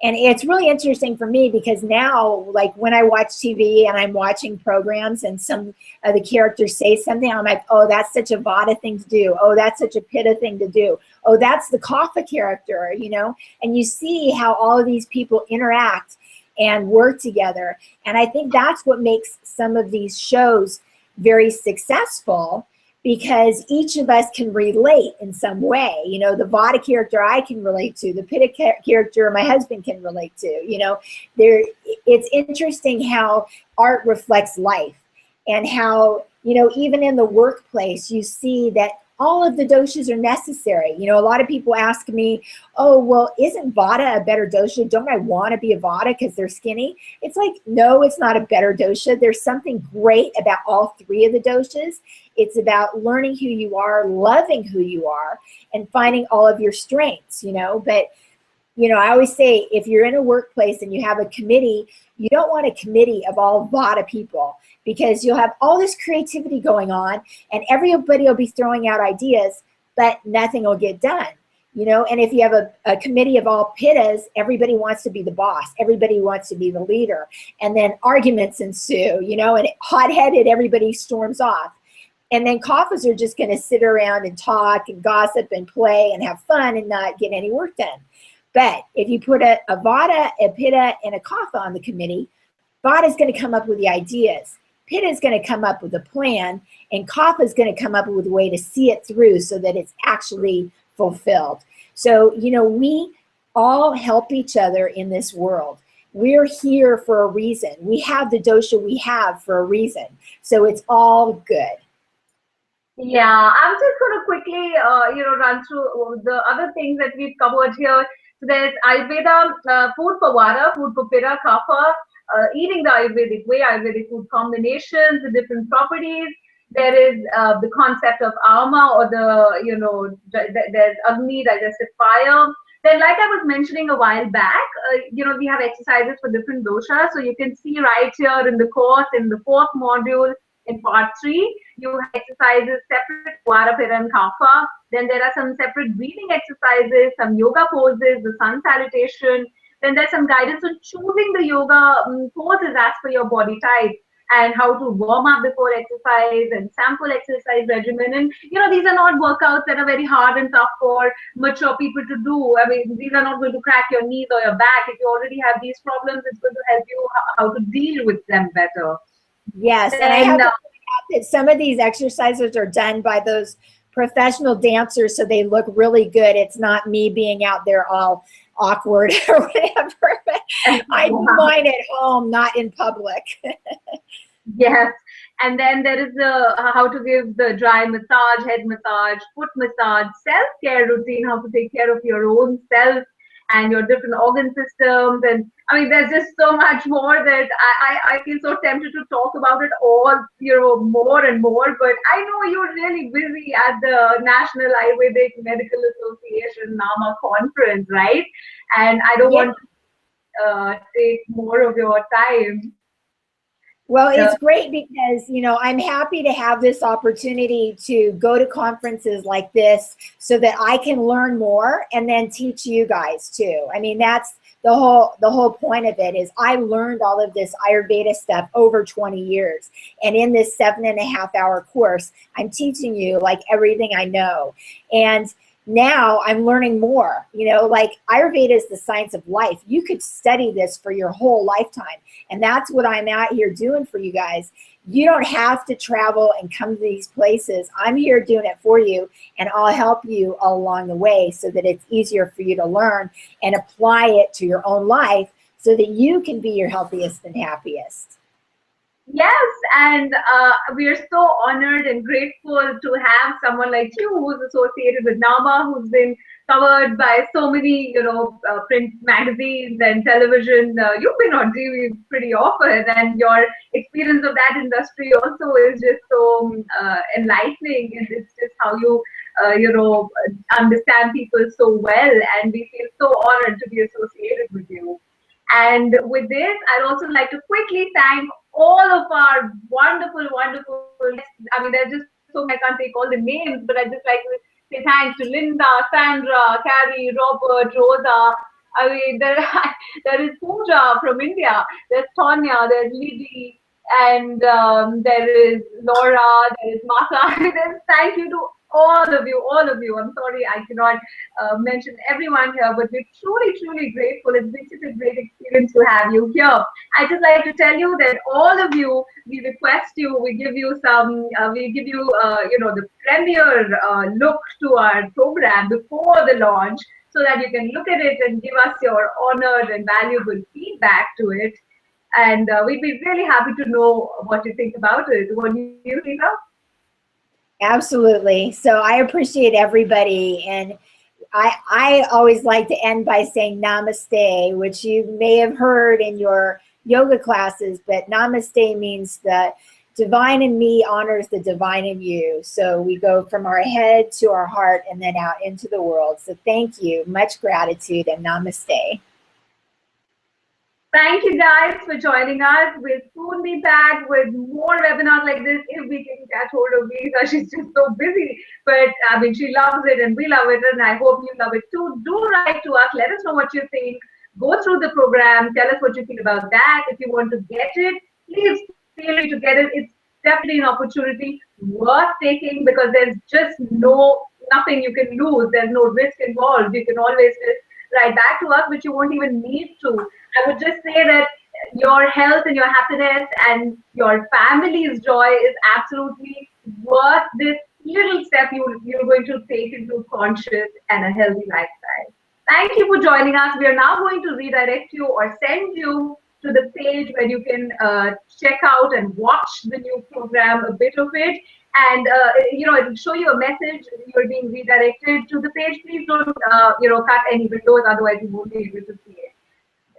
And it's really interesting for me because now, like when I watch TV and I'm watching programs and some of the characters say something, I'm like, oh, that's such a Vata thing to do. Oh, that's such a Pitta thing to do. Oh, that's the Coffey character, you know? And you see how all of these people interact and work together. And I think that's what makes some of these shows very successful, because each of us can relate in some way. You know, the Vata character I can relate to, the Pitta character my husband can relate to. You know, it's interesting how art reflects life, and how, you know, even in the workplace, you see that all of the doshas are necessary. You know, a lot of people ask me, oh, well, isn't Vata a better dosha? Don't I want to be a Vata because they're skinny? It's like, no, it's not a better dosha. There's something great about all three of the doshas. It's about learning who you are, loving who you are, and finding all of your strengths, you know. But, you know, I always say, if you're in a workplace and you have a committee, you don't want a committee of all Vata people, because you'll have all this creativity going on and everybody will be throwing out ideas, but nothing will get done, you know. And if you have a committee of all Pittas, everybody wants to be the boss. Everybody wants to be the leader. And then arguments ensue, you know, and hot-headed, everybody storms off. And then Coffees are just going to sit around and talk and gossip and play and have fun and not get any work done. But if you put a Vata, a Pitta, and a Coffee on the committee, Vata is going to come up with the ideas. Pitta is going to come up with a plan, and Coffee is going to come up with a way to see it through so that it's actually fulfilled. So, you know, we all help each other in this world. We're here for a reason. We have the dosha we have for a reason. So it's all good. Yeah, I'm just going to quickly, you know, run through the other things that we've covered here. So there's Ayurveda, food for Vata, food for Pitta, Kapha, eating the Ayurvedic way, Ayurvedic food combinations, the different properties. There is the concept of Ama, or the, you know, there's Agni, digestive fire. Then, like I was mentioning a while back, you know, we have exercises for different doshas. So you can see right here in the course, in the fourth module, in part 3, you have exercises separate Vata, Pitta, and Kapha. Then there are some separate breathing exercises, some yoga poses, the sun salutation. Then there's some guidance on choosing the yoga poses as per your body type, and how to warm up before exercise, and sample exercise regimen. And, you know, these are not workouts that are very hard and tough for mature people to do. I mean, these are not going to crack your knees or your back. If you already have these problems, it's going to help you how to deal with them better. Yes, and I have to point out that some of these exercises are done by those professional dancers, so they look really good. It's not me being out there all awkward or whatever. I do mine at home, not in public. Yes. And then there is the how to give the dry massage, head massage, foot massage, self-care routine, how to take care of your own self and your different organ systems. And I mean, there's just so much more that I feel so tempted to talk about it all, you know, more and more. But I know you're really busy at the National Ayurvedic Medical Association NAMA conference, right? And I don't want to take more of your time. Well, it's great because, you know, I'm happy to have this opportunity to go to conferences like this so that I can learn more and then teach you guys too. I mean, that's the whole point of it. Is I learned all of this Ayurveda stuff over 20 years. And in this 7.5-hour course, I'm teaching you like everything I know. And now I'm learning more, you know, like Ayurveda is the science of life. You could study this for your whole lifetime. And that's what I'm out here doing for you guys. You don't have to travel and come to these places. I'm here doing it for you, and I'll help you all along the way so that it's easier for you to learn and apply it to your own life so that you can be your healthiest and happiest. Yes, and we are so honored and grateful to have someone like you who's associated with NAMA, who's been covered by so many, print magazines and television. You've been on TV pretty often, and your experience of that industry also is just so enlightening. It's just how you, understand people so well, and we feel so honored to be associated with you. And with this, I'd also like to quickly thank all of our wonderful, wonderful guests. I mean, there's just so many, I can't take all the names, but I'd just like to say thanks to Linda, Sandra, Carrie, Robert, Rosa. I mean, there is Pooja from India, there's Tonya, there's Liddy, and there is Laura, there is Masa. Thank you to all of you, all of you. I'm sorry I cannot mention everyone here, but we're truly, truly grateful. It's been such a great experience to have you here. I just like to tell you that all of you, we request you, we give you some, we give you, the premiere look to our program before the launch, so that you can look at it and give us your honored and valuable feedback to it. And we'd be really happy to know what you think about it. What do you think of? Absolutely. So I appreciate everybody. And I always like to end by saying namaste, which you may have heard in your yoga classes, but namaste means the divine in me honors the divine in you. So we go from our head to our heart and then out into the world. So thank you, much gratitude, and namaste. Thank you guys for joining us. We'll soon be back with more webinars like this if we can get hold of Lisa. She's just so busy, but I mean, she loves it and we love it, and I hope you love it too. Do write to us. Let us know what you think. Go through the program. Tell us what you feel about that. If you want to get it, please feel free to get it. It's definitely an opportunity worth taking, because there's just nothing you can lose. There's no risk involved. You can always just write back to us, but you won't even need to. I would just say that your health and your happiness and your family's joy is absolutely worth this little step you're going to take into conscious and a healthy lifestyle. Thank you for joining us. We are now going to redirect you or send you to the page where you can check out and watch the new program, a bit of it. And it'll show you a message. You're being redirected to the page. Please don't cut any windows, otherwise you won't be able to see it.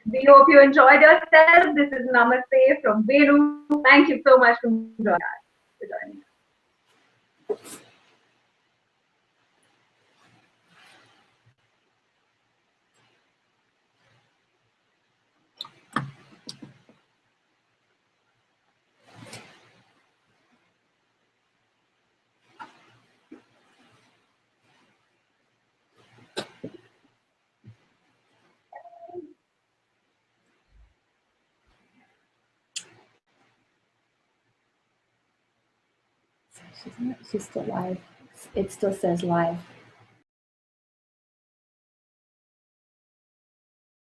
We hope you enjoyed yourself. This is Namaste from Venu. Thank you so much for joining us. She's still live. It still says live.